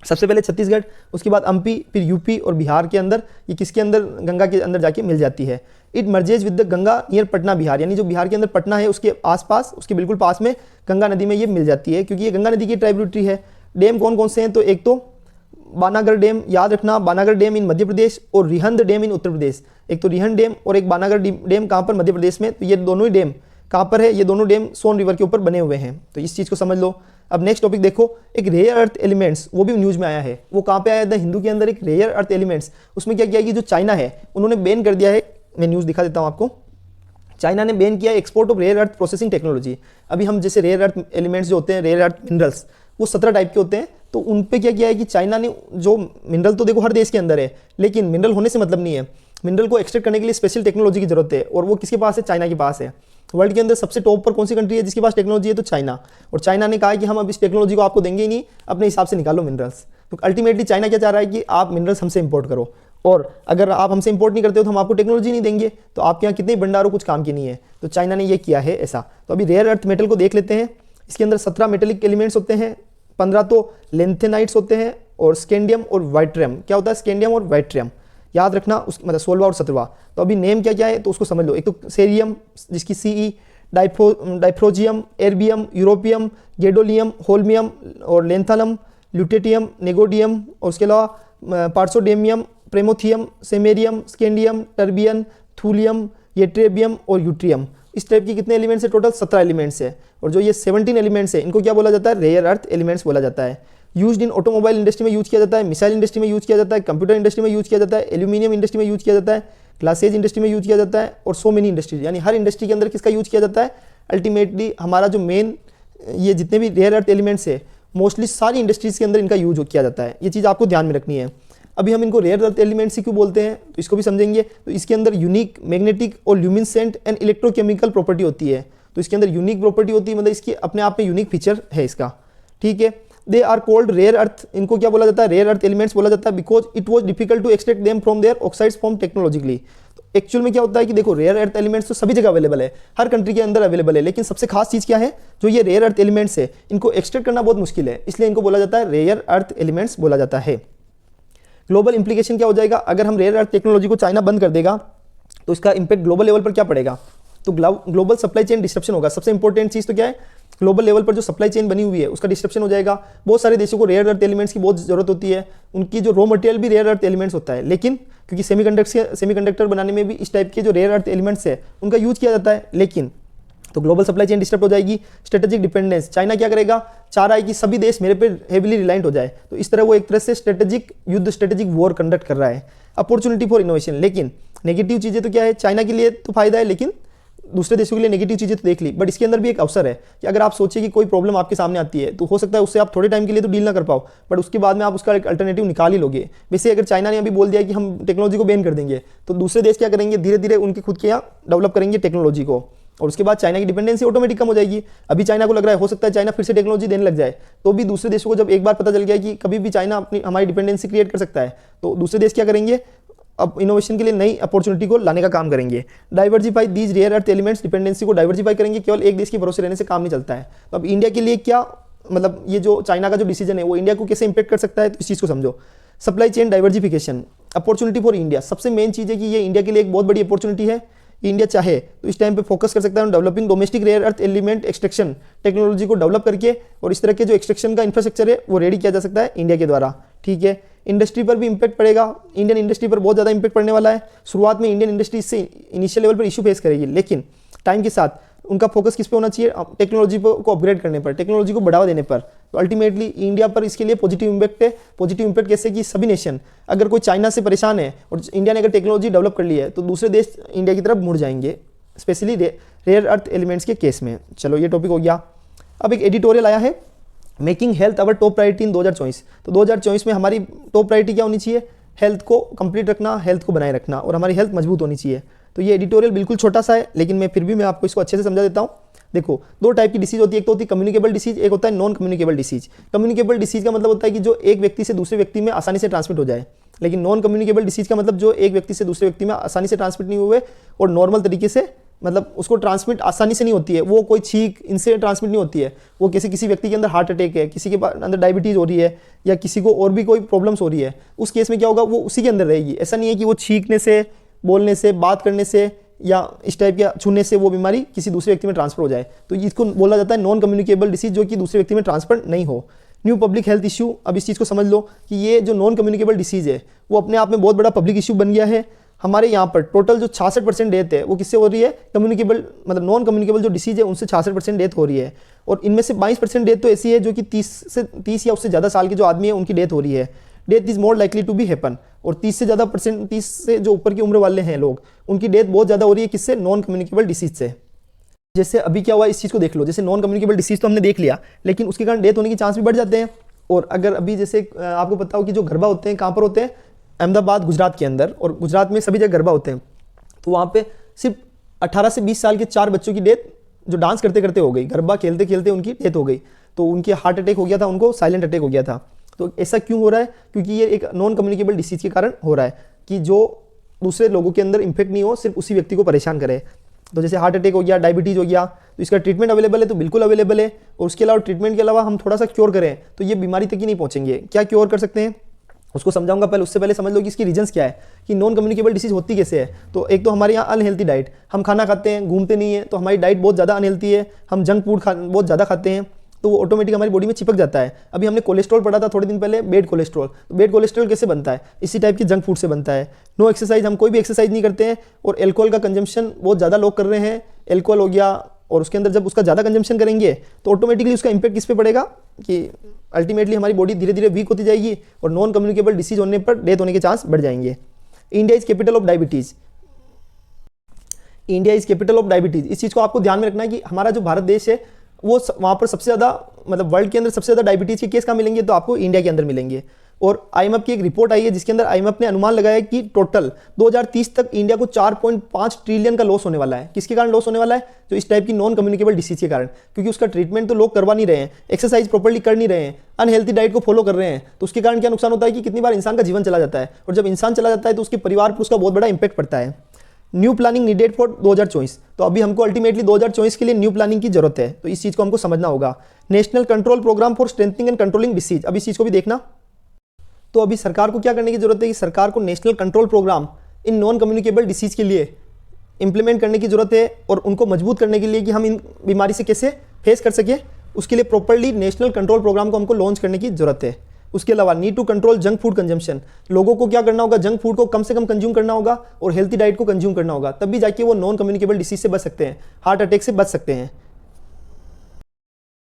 सबसे पहले छत्तीसगढ़, उसके बाद MP, फिर UP और बिहार के अंदर ये किसके अंदर, गंगा के अंदर जाके मिल जाती है। It merges with the Ganga near Patna Bihar, यानी जो बिहार के अंदर पटना है उसके आसपास, उसके बिल्कुल पास में गंगा नदी में ये मिल जाती है, क्योंकि ये गंगा नदी की ट्राइब्यूटरी है। डैम कौन कौन से हैं, तो एक तो बानागर डैम, याद रखना, बानागर डैम इन मध्य प्रदेश और रिहंद डैम इन उत्तर प्रदेश। एक तो रिहंद डैम और एक बानागर डैम कहाँ पर, मध्य प्रदेश में। तो ये दोनों ही डैम कहाँ पर है, ये दोनों डैम सोन रिवर के ऊपर बने हुए हैं। तो इस चीज़ को समझ लो। अब नेक्स्ट टॉपिक देखो, एक रेयर अर्थ एलिमेंट्स, वो भी न्यूज़ में आया है। वो कहाँ पे आया था, हिंदू के अंदर एक रेयर अर्थ एलिमेंट्स। उसमें क्या किया कि जो चाइना है उन्होंने बैन कर दिया है, मैं न्यूज़ दिखा देता हूँ आपको। चाइना ने बैन किया export of rare earth processing technology. अभी हम जैसे रेयर अर्थ एलिमेंट्स जो होते हैं, रेयर अर्थ मिनरल्स, वो 17 टाइप के होते हैं। तो उन पे क्या किया है कि चाइना ने, जो मिनरल तो देखो हर देश के अंदर है, लेकिन मिनरल होने से मतलब नहीं है, मिनरल को एक्सट्रैक्ट करने के लिए स्पेशल टेक्नोलॉजी की जरूरत है, और वो किसके पास है? चाइना के पास है। वर्ल्ड के अंदर सबसे टॉप पर कौन सी कंट्री है जिसके पास टेक्नोलॉजी है? तो चाइना। और चाइना ने कहा है कि हम अब इस टेक्नोलॉजी को आपको देंगे ही नहीं, अपने हिसाब से निकालो मिनरल्स। तो अल्टीमेटली चाइना क्या चाह रहा है कि आप मिनरल्स हमसे इंपोर्ट करो, और अगर आप हमसे इंपोर्ट नहीं करते हो तो हम आपको टेक्नोलॉजी नहीं देंगे, तो आपके यहाँ कितने भंडारों कुछ काम की नहीं है। तो चाइना ने ये किया है ऐसा। तो अभी रेयर अर्थ मेटल को देख लेते हैं। इसके अंदर 17 मेटेलिक एलिमेंट्स होते हैं, 15 तो लेंथेनाइट्स होते हैं, और स्कैंडियम और वाइट्रियम। क्या होता है स्कैंडियम और वाइट्रियम? याद रखना, उस मतलब 16वां और 17वां। तो अभी नेम क्या क्या है तो उसको समझ लो। एक तो सेरियम जिसकी सीई, डाइफ्रोजियम, एर्बियम, यूरोपियम, गेडोलियम, होल्मियम और लेंथालम, ल्यूटेटियम, नेगोडियम, और उसके अलावा पार्सोडेमियम, प्रेमोथियम, सेमेरियम, स्कैंडियम, टर्बियन, थूलियम, येट्रेबियम और यूट्रियम। इस टाइप के कितने एलिमेंट्स है? टोटल 17 एलिमेंट्स है। और जो ये 17 एलिमेंट्स है इनको क्या बोला जाता है? रेयर अर्थ एलिमेंट्स बोला जाता है। यूज्ड इन ऑटोमोबाइल इंडस्ट्री में यूज किया जाता है, मिसाइल इंडस्ट्री में यूज किया जाता है, कंप्यूटर इंडस्ट्री में यूज किया जाता है, एल्यूमिनियम इंडस्ट्री में यूज किया जाता है, ग्लासेज इंडस्ट्री में यूज किया जाता है, और सो मेनी इंडस्ट्रीज, यानी हर इंडस्ट्री के अंदर किसका यूज किया जाता है? अल्टीमेटली हमारा जो मेन ये जितने भी रेयर अर्थ एलिमेंट्स है मोस्टली सारी इंडस्ट्रीज के अंदर इनका यूज किया जाता है। ये चीज़ आपको ध्यान में रखनी है। अभी हम इनको रेयर अर्थ एलिमेंट्स ही क्यों बोलते हैं तो इसको भी समझेंगे। तो इसके अंदर यूनिक मैग्नेटिक और ल्यूमिनेसेंट एंड इलेक्ट्रोकेमिकल प्रॉपर्टी होती है। तो इसके अंदर यूनिक प्रॉपर्टी होती है, मतलब इसकी अपने आप में यूनिक फीचर है इसका, ठीक है। They are called rare earth. इनको क्या बोला जाता है? रेयर अर्थ एलिमेंट्स बोला जाता है, because it was difficult to extract them from their oxides form technologically. Actual में क्या होता है कि देखो रेयर अर्थ एलिमेंट्स तो सभी जगह अवेलेबल है, हर कंट्री के अंदर अवेलेबल है, लेकिन सबसे खास चीज क्या है? जो ये रेयर अर्थ एलिमेंट्स है इनको एक्सट्रैक्ट करना बहुत मुश्किल है, इसलिए इनको बोला जाता है रेयर अर्थ एलिमेंट्स बोला जाता है। ग्लोबल इंप्लीकेशन क्या हो जाएगा? अगर हम रेयर अर्थ टेक्नोलॉजी को चाइना बंद कर देगा तो इसका इंपैक्ट ग्लोबल लेवल पर क्या पड़ेगा? तो ग्लोबल सप्लाई चेन डिस्ट्रप्शन होगा। सबसे इंपॉर्टेंट चीज तो क्या है? ग्लोबल लेवल पर जो सप्लाई चेन बनी हुई है उसका डिस्ट्रप्शन हो जाएगा। बहुत सारे देशों को रेयर अर्थ एलिमेंट्स की बहुत जरूरत होती है, उनकी जो रॉ मटेरियल भी रेयर अर्थ एलिमेंट्स होता है, लेकिन क्योंकि सेमीकंडक्टर बनाने में भी इस टाइप के जो रेयर अर्थ एलिमेंट्स है उनका यूज किया जाता है, लेकिन तो ग्लोबल सप्लाई चेन डिस्टर्ब हो जाएगी। स्ट्रेटेजिक डिपेंडेंस, चाइना क्या करेगा? चाह रहा है कि सभी देश मेरे पे हेवीली रिलायंट हो जाए, तो इस तरह वो एक तरह से स्ट्रेटेजिक वॉर कंडक्ट कर रहा है। अपॉर्चुनिटी फॉर इनोवेशन, लेकिन नेगेटिव चीजें तो क्या है? चाइना के लिए तो फायदा है, लेकिन दूसरे देशों के लिए नेगेटिव चीजें तो देख ली, बट इसके अंदर भी एक अवसर है कि अगर आप सोचिए कि कोई प्रॉब्लम आपके सामने आती है तो हो सकता है उससे आप थोड़े टाइम के लिए तो डील ना कर पाओ, बट उसके बाद में आप उसका एक अल्टरनेटिव निकाल ही लोगे। वैसे अगर चाइना ने अभी बोल दिया कि हम टेक्नोलॉजी को बैन कर देंगे, तो दूसरे देश क्या करेंगे? धीरे धीरे उनके खुद के यहाँ डेवलप करेंगे टेक्नोलॉजी को, और उसके बाद चाइना की डिपेंडेंसी ऑटोमेटिक कम हो जाएगी। अभी चाइना को लग रहा है हो सकता है चाइना फिर से टेक्नोलॉजी देने लग जाए, तो भी दूसरे देशों को जब एक बार पता चल गया कि कभी भी चाइना अपनी हमारी डिपेंडेंसी क्रिएट कर सकता है, तो दूसरे देश क्या करेंगे? अब इनोवेशन के लिए नई अपॉर्चुनिटी को लाने का काम करेंगे। Diversify these rare earth elements, dependency को डाइवर्सिफाई करेंगे, केवल एक देश के भरोसे रहने से काम नहीं चलता है। तो अब इंडिया के लिए क्या मतलब ये जो चाइना का जो डिसीजन है वो इंडिया को कैसे इंपैक्ट कर सकता है, तो इस चीज़ को समझो। Supply chain diversification, opportunity for India, सबसे मेन चीज़ है कि ये इंडिया के लिए एक बहुत बड़ी अपॉर्चुनिटी है। इंडिया चाहे तो इस टाइम पे फोकस कर सकता है developing domestic rare earth element extraction technology को डेवलप करके, और इस तरह के जो एक्सट्रैक्शन का इंफ्रास्ट्रक्चर है वो रेडी किया जा सकता है इंडिया के द्वारा, ठीक है। इंडस्ट्री पर भी इंपैक्ट पड़ेगा, इंडियन इंडस्ट्री पर बहुत ज़्यादा इंपैक्ट पड़ने वाला है। शुरुआत में इंडियन इंडस्ट्री इससे इनिशियल लेवल पर इशू फेस करेगी, लेकिन टाइम के साथ उनका फोकस किस पे होना चाहिए? टेक्नोलॉजी को अपग्रेड करने पर, टेक्नोलॉजी को बढ़ावा देने पर। तो अल्टीमेटली इंडिया पर इसके लिए पॉजिटिव इंपैक्ट है। पॉजिटिव इंपैक्ट कैसे कि सभी नेशन, अगर कोई चाइना से परेशान है और इंडिया ने अगर टेक्नोलॉजी डेवलप कर ली है तो दूसरे देश इंडिया की तरफ मुड़ जाएंगे, स्पेशली रेयर अर्थ एलिमेंट्स के केस में। चलो ये टॉपिक हो गया। अब एक एडिटोरियल आया है, मेकिंग हेल्थ अवर टॉप प्रायोरिटी इन 2024। तो 2024 में हमारी टॉप प्रायोरिटी क्या होनी चाहिए? हेल्थ को कंप्लीट रखना, हेल्थ को बनाए रखना, और हमारी हेल्थ मजबूत होनी चाहिए। तो ये एडिटोरियल बिल्कुल छोटा सा है, लेकिन मैं फिर भी मैं आपको इसको अच्छे से समझा देता हूँ। देखो, दो टाइप की डिसीज होती है, एक तो होती है कम्युनिकेबल डिसीज, एक होता है non communicable disease. Communicable disease का मतलब होता है कि जो एक व्यक्ति से दूसरे व्यक्ति में आसानी से ट्रांसमिट हो जाए, लेकिन नॉन कम्युनिकेबल डिसीज का मतलब जो एक व्यक्ति से दूसरे व्यक्ति में आसानी से ट्रांसमिट नहीं हुए और नॉर्मल तरीके से, मतलब उसको ट्रांसमिट आसानी से नहीं होती है, वो कोई छींक इनसे ट्रांसमिट नहीं होती है, वो किसी व्यक्ति के अंदर हार्ट अटैक है, किसी के अंदर डायबिटीज़ हो रही है, या किसी को और भी कोई प्रॉब्लम्स हो रही है, उस केस में क्या होगा? वो उसी के अंदर रहेगी। ऐसा नहीं है कि वो छींकने से, बोलने से, बात करने से या इस टाइप के छूने से वो बीमारी किसी दूसरे व्यक्ति में ट्रांसफर हो जाए, तो इसको बोला जाता है नॉन कम्युनिकेबल डिसीज, जो कि दूसरे व्यक्ति में ट्रांसफर नहीं हो। न्यू पब्लिक हेल्थ इशू, अब इस चीज़ को समझ लो कि ये जो नॉन कम्युनिकेबल डिसीज है वो अपने आप में बहुत बड़ा पब्लिक इशू बन गया है। हमारे यहाँ पर टोटल जो 66% डेथ है वो किससे हो रही है? कम्युनिकेबल, मतलब नॉन कम्युनिकेबल जो डिसीज है उनसे 66% डेथ हो रही है, और इनमें से 22% डेथ तो ऐसी है जो कि 30 या उससे ज़्यादा साल के जो आदमी है उनकी डेथ हो रही है। Death is more likely to be happen, और 30 से जो ऊपर की उम्र वाले हैं लोग, उनकी डेथ बहुत ज़्यादा हो रही है किससे? नॉन कम्युनिकेबल डिसीज से। जैसे अभी क्या हुआ इस चीज़ को देख लो, जैसे नॉन कम्युनिकेबल डिसीज तो हमने देख लिया, लेकिन उसके कारण डेथ होने के चांस भी बढ़ जाते हैं। और अगर अभी जैसे आपको पता हो कि जो गर्भा होते हैं कहाँ पर होते हैं? अहमदाबाद गुजरात के अंदर, और गुजरात में सभी जगह गरबा होते हैं, तो वहाँ पे सिर्फ 18 से 20 साल के 4 बच्चों की डेथ जो डांस करते करते हो गई, गरबा खेलते खेलते उनकी डेथ हो गई। तो उनके हार्ट अटैक हो गया था, उनको साइलेंट अटैक हो गया था। तो ऐसा क्यों हो रहा है? क्योंकि ये एक नॉन कम्युनिकेबल डिसीज के कारण हो रहा है कि जो दूसरे लोगों के अंदर इन्फेक्ट नहीं हो, सिर्फ उसी व्यक्ति को परेशान करे। तो जैसे हार्ट अटैक हो गया, डायबिटीज़ हो गया, तो इसका ट्रीटमेंट अवेलेबल है, तो बिल्कुल अवेलेबल है। और उसके अलावा ट्रीटमेंट के अलावा हम थोड़ा सा क्योर करें तो ये बीमारी तक ही नहीं पहुँचेंगे। क्या क्योर कर सकते हैं उसको समझाऊंगा, पहले उससे पहले समझ लो कि इसकी रीजंस क्या है, कि नॉन कम्युनिकेबल डिसीज होती कैसे है। तो एक तो हमारे यहाँ अनहेल्थी डाइट, हम खाना खाते हैं, घूमते नहीं है, तो हमारी डाइट बहुत ज़्यादा अनहेल्थी है। हम जंक फूड बहुत ज़्यादा खाते हैं, तो वो ऑटोमेटिक हमारी बॉडी में चिपक जाता है। अभी हमने कोलेस्ट्रॉल पढ़ा था थोड़े दिन पहले, बेड कोलेस्ट्रॉल। तो बेड कोलेस्ट्रॉल कैसे बनता है? इसी टाइप के जंक फूड से बनता है। नो एक्सरसाइज, हम कोई भी एक्सरसाइज नहीं करते हैं, और एल्कोहल का कंजम्पशन बहुत ज़्यादा लोग कर रहे हैं। एल्कोहल हो गया, और उसके अंदर जब उसका ज़्यादा कंजम्पशन करेंगे तो ऑटोमेटिकली उसका इंपैक्ट किस पे पड़ेगा कि अल्टीमेटली हमारी बॉडी धीरे धीरे वीक होती जाएगी, और नॉन कम्युनिकेबल डिसीज होने पर डेथ होने के चांस बढ़ जाएंगे। India is capital of diabetes. India is capital of diabetes, इस चीज़ को आपको ध्यान में रखना है कि हमारा जो भारत देश है वो वहाँ पर सबसे ज़्यादा, मतलब वर्ल्ड के अंदर सबसे ज़्यादा डायबिटीज़ के केस कहाँ मिलेंगे? तो आपको इंडिया के अंदर मिलेंगे। और आईएमएफ की एक रिपोर्ट आई है जिसके अंदर आईएमएफ ने अनुमान लगाया कि टोटल 2030 तक इंडिया को 4.5 ट्रिलियन का लॉस होने वाला है। किसके कारण लॉस होने वाला है? जो इस टाइप की नॉन कम्युनिकेबल डिसीज के कारण, क्योंकि उसका ट्रीटमेंट तो लोग करवा नहीं रहे हैं, एक्सरसाइज प्रॉपर्ली कर नहीं रहे हैं, अनहेल्थी डाइट को फॉलो कर रहे हैं। तो उसके कारण क्या नुकसान होता है कि कितनी बार इंसान का जीवन चला जाता है, और जब इंसान चला जाता है तो उसके परिवार पर उसका बहुत बड़ा इंपैक्ट पड़ता है। न्यू प्लानिंग नीडेड फॉर 2024, तो अभी हमको अल्टीमेटली 2024 के लिए न्यू प्लानिंग की जरूरत है, तो इस चीज़ को हमको समझना होगा। National control programme for strengthening and controlling disease, अब इस चीज़ को भी देखना। तो अभी सरकार को क्या करने की जरूरत है कि सरकार को national control programme in non communicable disease के लिए इंप्लीमेंट करने की जरूरत है, और उनको मजबूत करने के लिए कि हम इन बीमारी से कैसे फेस कर सके, उसके लिए प्रॉपर्ली नेशनल कंट्रोल प्रोग्राम को हमको लॉन्च करने की जरूरत है। उसके अलावा need to control junk food consumption, लोगों को क्या करना होगा? जंक फूड को कम से कम कंज्यूम करना होगा, और हेल्थी डाइट को कंज्यूम करना होगा, तब भी जाके वो नॉन कम्युनिकेबल डिसीज से बच सकते हैं, हार्ट अटैक से बच सकते हैं।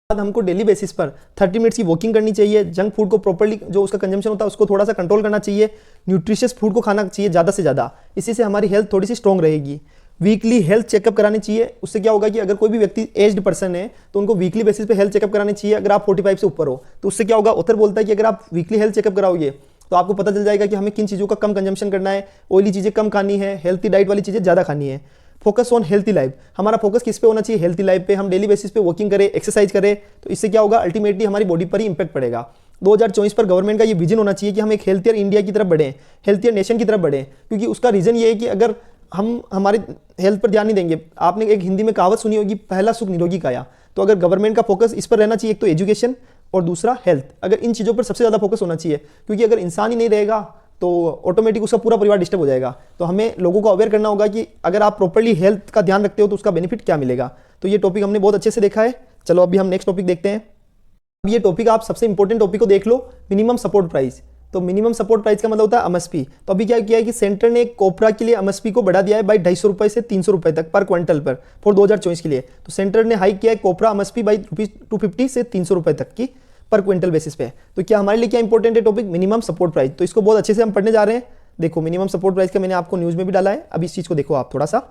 हमको डेली बेसिस पर 30 मिनट्स की वॉकिंग करनी चाहिए। जंक फूड को प्रॉपर्ली जो उसका कंजम्पशन होता है उसको थोड़ा सा कंट्रोल करना चाहिए। न्यूट्रिशियस फूड को खाना चाहिए ज़्यादा से ज़्यादा, इसी से हमारी हेल्थ थोड़ी सी स्ट्रॉन्ग रहेगी। वीकली हेल्थ चेकअप करानी चाहिए, उससे क्या होगा कि अगर कोई भी व्यक्ति एज्ड पर्सन है तो उनको वीकली बेसिस पे हेल्थ चेकअप करानी चाहिए। अगर आप 45 से ऊपर हो तो उससे क्या होगा? ऑथर बोलता है कि अगर आप वीकली हेल्थ चेकअप कराओगे तो आपको पता चल जाएगा कि हमें किन चीज़ों का कम कंजम्पशन करना है, ऑयली चीज़ें कम खानी है, हेल्थी डाइट वाली चीज़ें ज़्यादा खानी है। फोकस ऑन हेल्थी लाइफ, हमारा फोकस किस पे होना चाहिए? हेल्थी लाइफ पे। हम डेली बेसिस पे वॉकिंग करें, एक्सरसाइज करें, तो इससे क्या होगा? अल्टीमेटली हमारी बॉडी पर ही इंपैक्ट पड़ेगा। 2024 पर गवर्नमेंट का ये विजन होना चाहिए कि हम एक हेल्थियर इंडिया की तरफ बढ़ें, हेल्थियर नेशन की तरफ बढ़ें, क्योंकि उसका रीजन ये है कि अगर हम हमारे हेल्थ पर ध्यान नहीं देंगे, आपने एक हिंदी में कहावत सुनी होगी, पहला सुख निरोगी काया। तो अगर गवर्नमेंट का फोकस इस पर रहना चाहिए, एक तो एजुकेशन और दूसरा हेल्थ, अगर इन चीज़ों पर सबसे ज़्यादा फोकस होना चाहिए, क्योंकि अगर इंसान ही नहीं रहेगा तो ऑटोमेटिक उसका पूरा परिवार डिस्टर्ब हो जाएगा। तो हमें लोगों को अवेयर करना होगा कि अगर आप प्रॉपर्ली हेल्थ का ध्यान रखते हो तो उसका बेनिफिट क्या मिलेगा। तो ये टॉपिक हमने बहुत अच्छे से देखा है। चलो अभी हम नेक्स्ट टॉपिक देखते हैं। अब ये टॉपिक आप सबसे इंपॉर्टेंट टॉपिक को देख लो, मिनिमम सपोर्ट प्राइस। तो मिनिमम सपोर्ट प्राइस का मतलब होता है एमएसपी। तो अभी क्या किया है कि सेंटर ने कोपरा के लिए एमएसपी को बढ़ा दिया है बाई 250 रुपये से 300 रुपये तक पर क्विंटल पर फॉर 2024 के लिए। तो सेंटर ने हाइक किया है कोपरा एमएसपी बाई ₹250 से 300 रुपये तक की पर क्विंटल बेसिस पे। तो क्या हमारे लिए क्या इंपॉर्टेंट है टॉपिक? Minimum support price. तो इसको बहुत अच्छे से हम पढ़ने जा रहे हैं। देखो मिनिमम सपोर्ट प्राइस का मैंने आपको न्यूज़ में भी डाला है, अब इस चीज़ को देखो आप थोड़ा सा।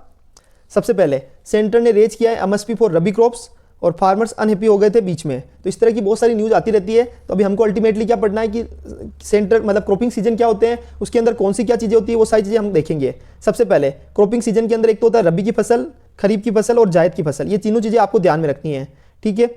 सबसे पहले सेंटर ने रेज किया है एमएसपी फॉर रबी क्रॉप्स, और फार्मर्स अनहैप्पी हो गए थे बीच में। तो इस तरह की बहुत सारी न्यूज़ आती रहती है। तो अभी हमको अल्टीमेटली क्या पढ़ना है कि सेंटर मतलब क्रॉपिंग सीजन क्या होते हैं, उसके अंदर कौन सी क्या चीज़ें होती है, वो सारी चीज़ें हम देखेंगे। सबसे पहले क्रॉपिंग सीजन के अंदर एक तो होता है रबी की फसल, खरीफ की फसल और जायद की फसल। ये तीनों चीज़ें आपको ध्यान में रखनी है, ठीक है।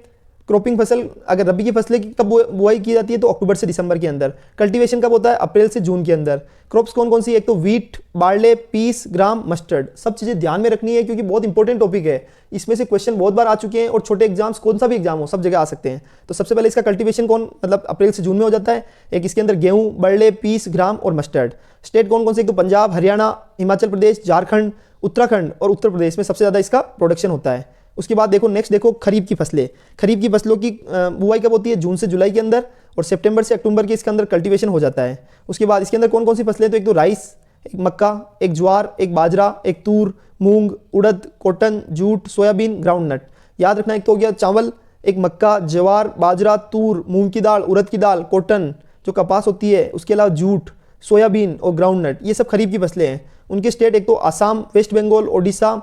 क्रॉपिंग फसल, अगर रबी की फसलें कब बुआई की जाती है तो अक्टूबर से दिसंबर के अंदर। कल्टीवेशन कब होता है? अप्रैल से जून के अंदर। क्रॉप्स कौन कौन सी? एक तो वीट, बार्ले, पीस, ग्राम, मस्टर्ड। सब चीज़ें ध्यान में रखनी है क्योंकि बहुत इंपॉर्टेंट टॉपिक है। इसमें से क्वेश्चन बहुत बार आ चुके हैं और छोटे एग्जाम्स कौन सा भी एग्जाम हो सब जगह आ सकते हैं। तो सबसे पहले इसका कल्टीवेशन कौन, मतलब अप्रैल से जून में हो जाता है। एक इसके अंदर गेहूँ, बार्ले, पीस, ग्राम और मस्टर्ड। स्टेट कौन कौन से? एक तो पंजाब, हरियाणा, हिमाचल प्रदेश, झारखंड, उत्तराखंड और उत्तर प्रदेश में सबसे ज़्यादा इसका प्रोडक्शन होता है। उसके बाद देखो नेक्स्ट देखो खरीफ की फसलें। खरीफ की फसलों की बुआई कब होती है? जून से जुलाई के अंदर, और सितंबर से अक्टूबर के इसके अंदर कल्टीवेशन हो जाता है। उसके बाद इसके अंदर कौन कौन सी फसलें? तो एक तो राइस, एक मक्का, एक ज्वार, एक बाजरा, एक तूर, मूंग, उड़द, कॉटन, जूट, सोयाबीन, ग्राउंडनट। याद रखना, एक तो हो गया चावल, एक मक्का, ज्वार, बाजरा, तूर, मूंग की दाल, उड़द की दाल, कॉटन जो कपास होती है, उसके अलावा जूट, सोयाबीन और ग्राउंडनट। ये सब खरीफ की फसलें हैं। उनके स्टेट एक तो आसाम, वेस्ट बंगाल, ओडिशा,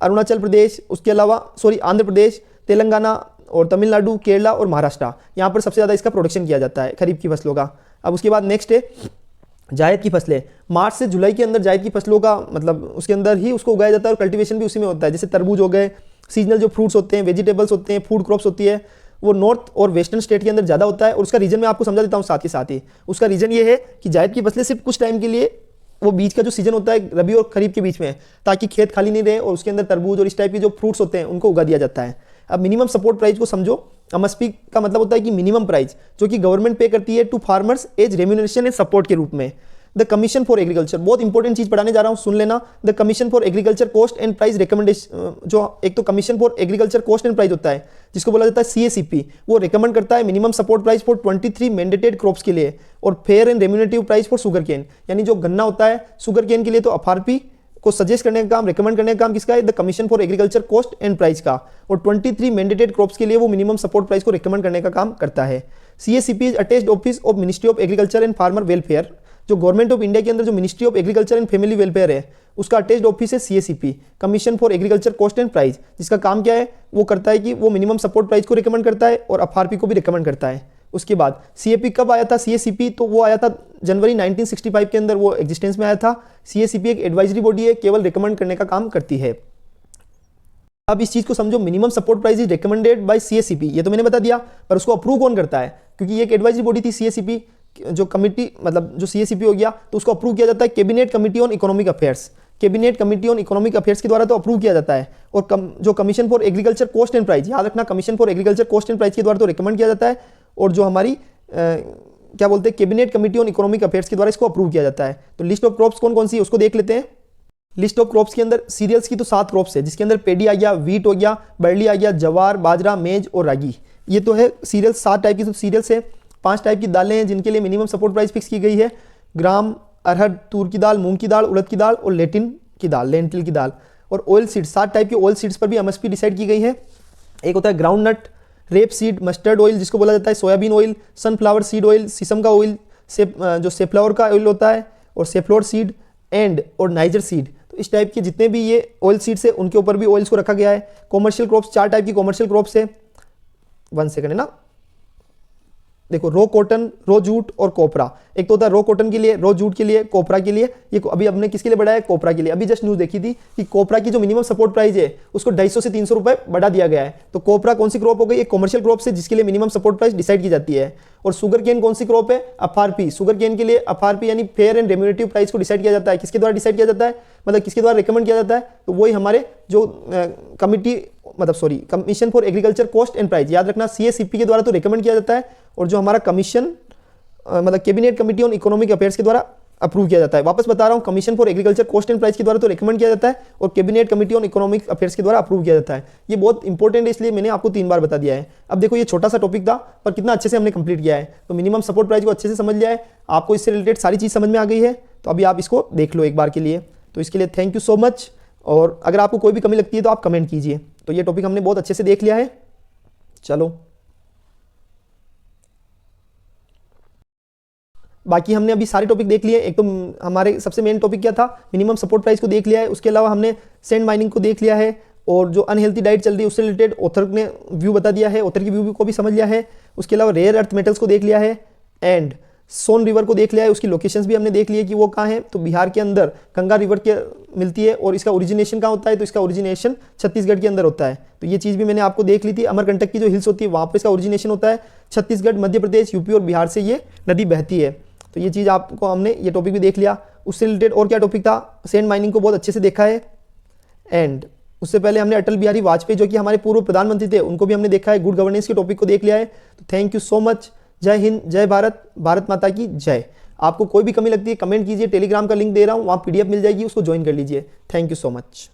अरुणाचल प्रदेश, उसके अलावा आंध्र प्रदेश, तेलंगाना और तमिलनाडु, केरला और महाराष्ट्र। यहाँ पर सबसे ज़्यादा इसका प्रोडक्शन किया जाता है खरीफ की फसलों का। अब उसके बाद नेक्स्ट है जायद की फसलें, मार्च से जुलाई के अंदर जायद की फसलों का मतलब उसके अंदर ही उसको उगाया जाता है और कल्टीवेशन भी उसी में होता है। जैसे तरबूज हो गए, सीजनल जो फ्रूट्स होते हैं, वेजिटेबल्स होते हैं, फूड क्रॉप्स होती है, वो नॉर्थ और वेस्टर्न स्टेट के अंदर ज़्यादा होता है। और उसका रीजन मैं आपको समझा देता हूँ साथ ही साथ ही। उसका रीजन ये है कि जायद की फसलें सिर्फ कुछ टाइम के लिए, वो बीच का जो सीजन होता है रबी और खरीफ के बीच में है, ताकि खेत खाली नहीं रहे और उसके अंदर तरबूज और इस टाइप के जो फ्रूट्स होते हैं उनको उगा दिया जाता है। अब मिनिमम सपोर्ट प्राइस को समझो। एमएसपी का मतलब होता है कि मिनिमम प्राइस जो कि गवर्नमेंट पे करती है to farmers as remuneration and support के रूप में। द कमीशन फॉर एग्रीकल्चर, बहुत इंपॉर्टेंट चीज पढ़ाने जा रहा हूं, सुन लेना। The commission for agriculture cost and price recommendation, जो एक तो commission for agriculture cost and price होता है जिसको बोला जाता है सीएसीपी, वो रिकमेंड करता है minimum support price for 23 mandated crops के लिए और fair and remunerative price for sugarcane, यानी जो गन्ना होता है शुगर केन के लिए तो एफआरपी को सजेस्ट करने का काम, रिकमेंड करने का काम किसका है? The commission for agriculture cost and price का। और 23 मैंडेटेड क्रॉप्स के लिए वो मिनिमम सपोर्ट प्राइस को रिकमेंड करने का काम करता है। CACP is attached office of ministry of agriculture and farmer welfare, जो गवर्नमेंट ऑफ इंडिया के अंदर जो ministry of agriculture and family welfare है उसका अटैच्ड ऑफिस है CACP, commission for agriculture cost and price, जिसका काम क्या है? वो करता है कि वो मिनिमम सपोर्ट प्राइस को रिकमेंड करता है और एफआरपी को भी रिकमेंड करता है। उसके बाद सीएपी कब आया था? सीएसीपी तो वो आया था जनवरी 1965 के अंदर वो एग्जिस्टेंस में आया था। सीएसीपी एक एडवाइजरी बॉडी है, केवल रिकमेंड करने का काम करती है। अब इस चीज को समझो, minimum support price is recommended by CACP, ये तो मैंने बता दिया, पर उसको अप्रूव कौन करता है? क्योंकि ये एक एडवाइजरी बॉडी थी सीएसीपी, जो कमिटी मतलब जो सीएसीपी हो गया तो उसको अप्रूव किया जाता है cabinet committee on economic affairs, cabinet committee on economic affairs के द्वारा तो अप्रूव किया जाता है। और जो commission for agriculture cost and price, याद रखना, commission for agriculture cost and price के द्वारा तो रिकमेंड किया जाता है और जो हमारी क्या बोलते हैं cabinet committee on economic affairs के द्वारा इसको अप्रूव किया जाता है। तो लिस्ट ऑफ क्रॉप्स कौन कौन सी है उसको देख लेते हैं। लिस्ट ऑफ क्रॉप्स के अंदर सीरियल्स की तो 7 क्रॉप्स है, जिसके अंदर पेडी आ गया, व्हीट हो गया, बर्ली आ गया, जवार, बाजरा, मेज और रागी, ये तो है सीरियल्स। 7 टाइप की सीरियल्स है। 5 टाइप की दालें हैं जिनके लिए मिनिमम सपोर्ट प्राइस फिक्स की गई है, ग्राम, अरहर, तूर की दाल, मूंग की दाल, उड़द की दाल और लेंटिल की दाल। और ऑयल सीड्स, 7 टाइप के ऑयल सीड्स पर भी एमएसपी डिसाइड की गई है। एक होता है groundnut, rapeseed, mustard oil जिसको बोला जाता है, soybean oil, sunflower seed oil, sesame का ऑयल, जो सेफ्लावर का ऑयल होता है, और सेफ्लोर सीड एंड और नाइजर सीड। तो इस टाइप के जितने भी ये ऑयल सीड्स है उनके ऊपर भी ऑयल्स को रखा गया है। कॉमर्शियल क्रॉप्स, 4 टाइप की कॉमर्शियल क्रॉप्स है। 1 सेकंड है ना, देखो, रो कॉटन, रो जूट और कोपरा। एक तो होता है रो कॉटन के लिए, रो जूट के लिए, कोपरा के लिए। ये अभी हमने किसके लिए बढ़ाया है? कोपरा के लिए। अभी जस्ट न्यूज देखी थी कि कोपरा की जो मिनिमम सपोर्ट प्राइस है उसको 250 से 300 रुपए बढ़ा दिया गया है। तो कोपरा कौन सी क्रॉप हो गई? एक कॉमर्शियल क्रॉप से जिसके लिए मिनिमम सपोर्ट प्राइस डिसाइड की जाती है। और शुगर केन कौन सी क्रॉप है? एफआरपी। शुगर केन के लिए एफआरपी यानी फेयर एंड रेम्यूनेटिव प्राइस को डिसाइड किया जाता है। किसके द्वारा डिसाइड किया जाता है? मतलब किसके द्वारा रिकमेंड किया जाता है? तो वही हमारे जो commission for agriculture cost and price, याद रखना, सीएसीपी के द्वारा तो रिकमेंड किया जाता है और जो हमारा कमीशन मतलब cabinet committee on economic affairs के द्वारा अप्रूव किया जाता है। वापस बता रहा हूं, commission for agriculture cost and price के द्वारा तो रिकमेंड किया जाता है और cabinet committee on economic affairs के द्वारा अप्रूव किया जाता है। ये बहुत इंपॉर्टेंट है, इसलिए मैंने आपको 3 बार बता दिया है। अब देखो, ये छोटा सा टॉपिक था पर कितना अच्छे से हमने कंप्लीट किया है। तो मिनिमम सपोर्ट प्राइस को अच्छे से समझ लिया है, आपको इससे रिलेटेड सारी चीज़ समझ में आ गई है। तो अभी आप इसको देख लो एक बार के लिए। तो इसके लिए थैंक यू सो मच। और अगर आपको कोई भी कमी लगती है तो आप कमेंट कीजिए। तो ये टॉपिक हमने बहुत अच्छे से देख लिया है। चलो, बाकी हमने अभी सारे टॉपिक देख लिए। एक तो हमारे सबसे मेन टॉपिक क्या था? मिनिमम सपोर्ट प्राइस को देख लिया है। उसके अलावा हमने सैंड माइनिंग को देख लिया है और जो अनहेल्थी डाइट चल रही है उससे रिलेटेड ऑथर ने व्यू बता दिया है, ऑथर की व्यू को भी समझ लिया है। उसके अलावा रेयर अर्थ मेटल्स को देख लिया है एंड सोन रिवर को देख लिया है। उसकी लोकेशंस भी हमने देख ली है कि वो कहाँ है। तो बिहार के अंदर गंगा रिवर के मिलती है और इसका ओरिजिनेशन कहाँ होता है? तो इसका ओरिजिनेशन छत्तीसगढ़ के अंदर होता है। तो ये चीज़ भी मैंने आपको देख ली थी। अमरकंटक की जो हिल्स होती है वहाँ पर इसका ओरिजिनेशन होता है। छत्तीसगढ़, मध्य प्रदेश, यूपी और बिहार से ये नदी बहती है। तो ये चीज़ आपको हमने ये टॉपिक भी देख लिया। उससे रिलेटेड और क्या टॉपिक था? सैंड माइनिंग को बहुत अच्छे से देखा है। एंड उससे पहले हमने अटल बिहारी वाजपेयी जो कि हमारे पूर्व प्रधानमंत्री थे उनको भी हमने देखा है। गुड गवर्नेंस के टॉपिक को देख लिया है। तो थैंक यू सो मच। जय हिंद, जय भारत, भारत माता की जय। आपको कोई भी कमी लगती है कमेंट कीजिए, टेलीग्राम का लिंक दे रहा हूँ, वहाँ PDF मिल जाएगी, उसको ज्वाइन कर लीजिए। Thank you so much.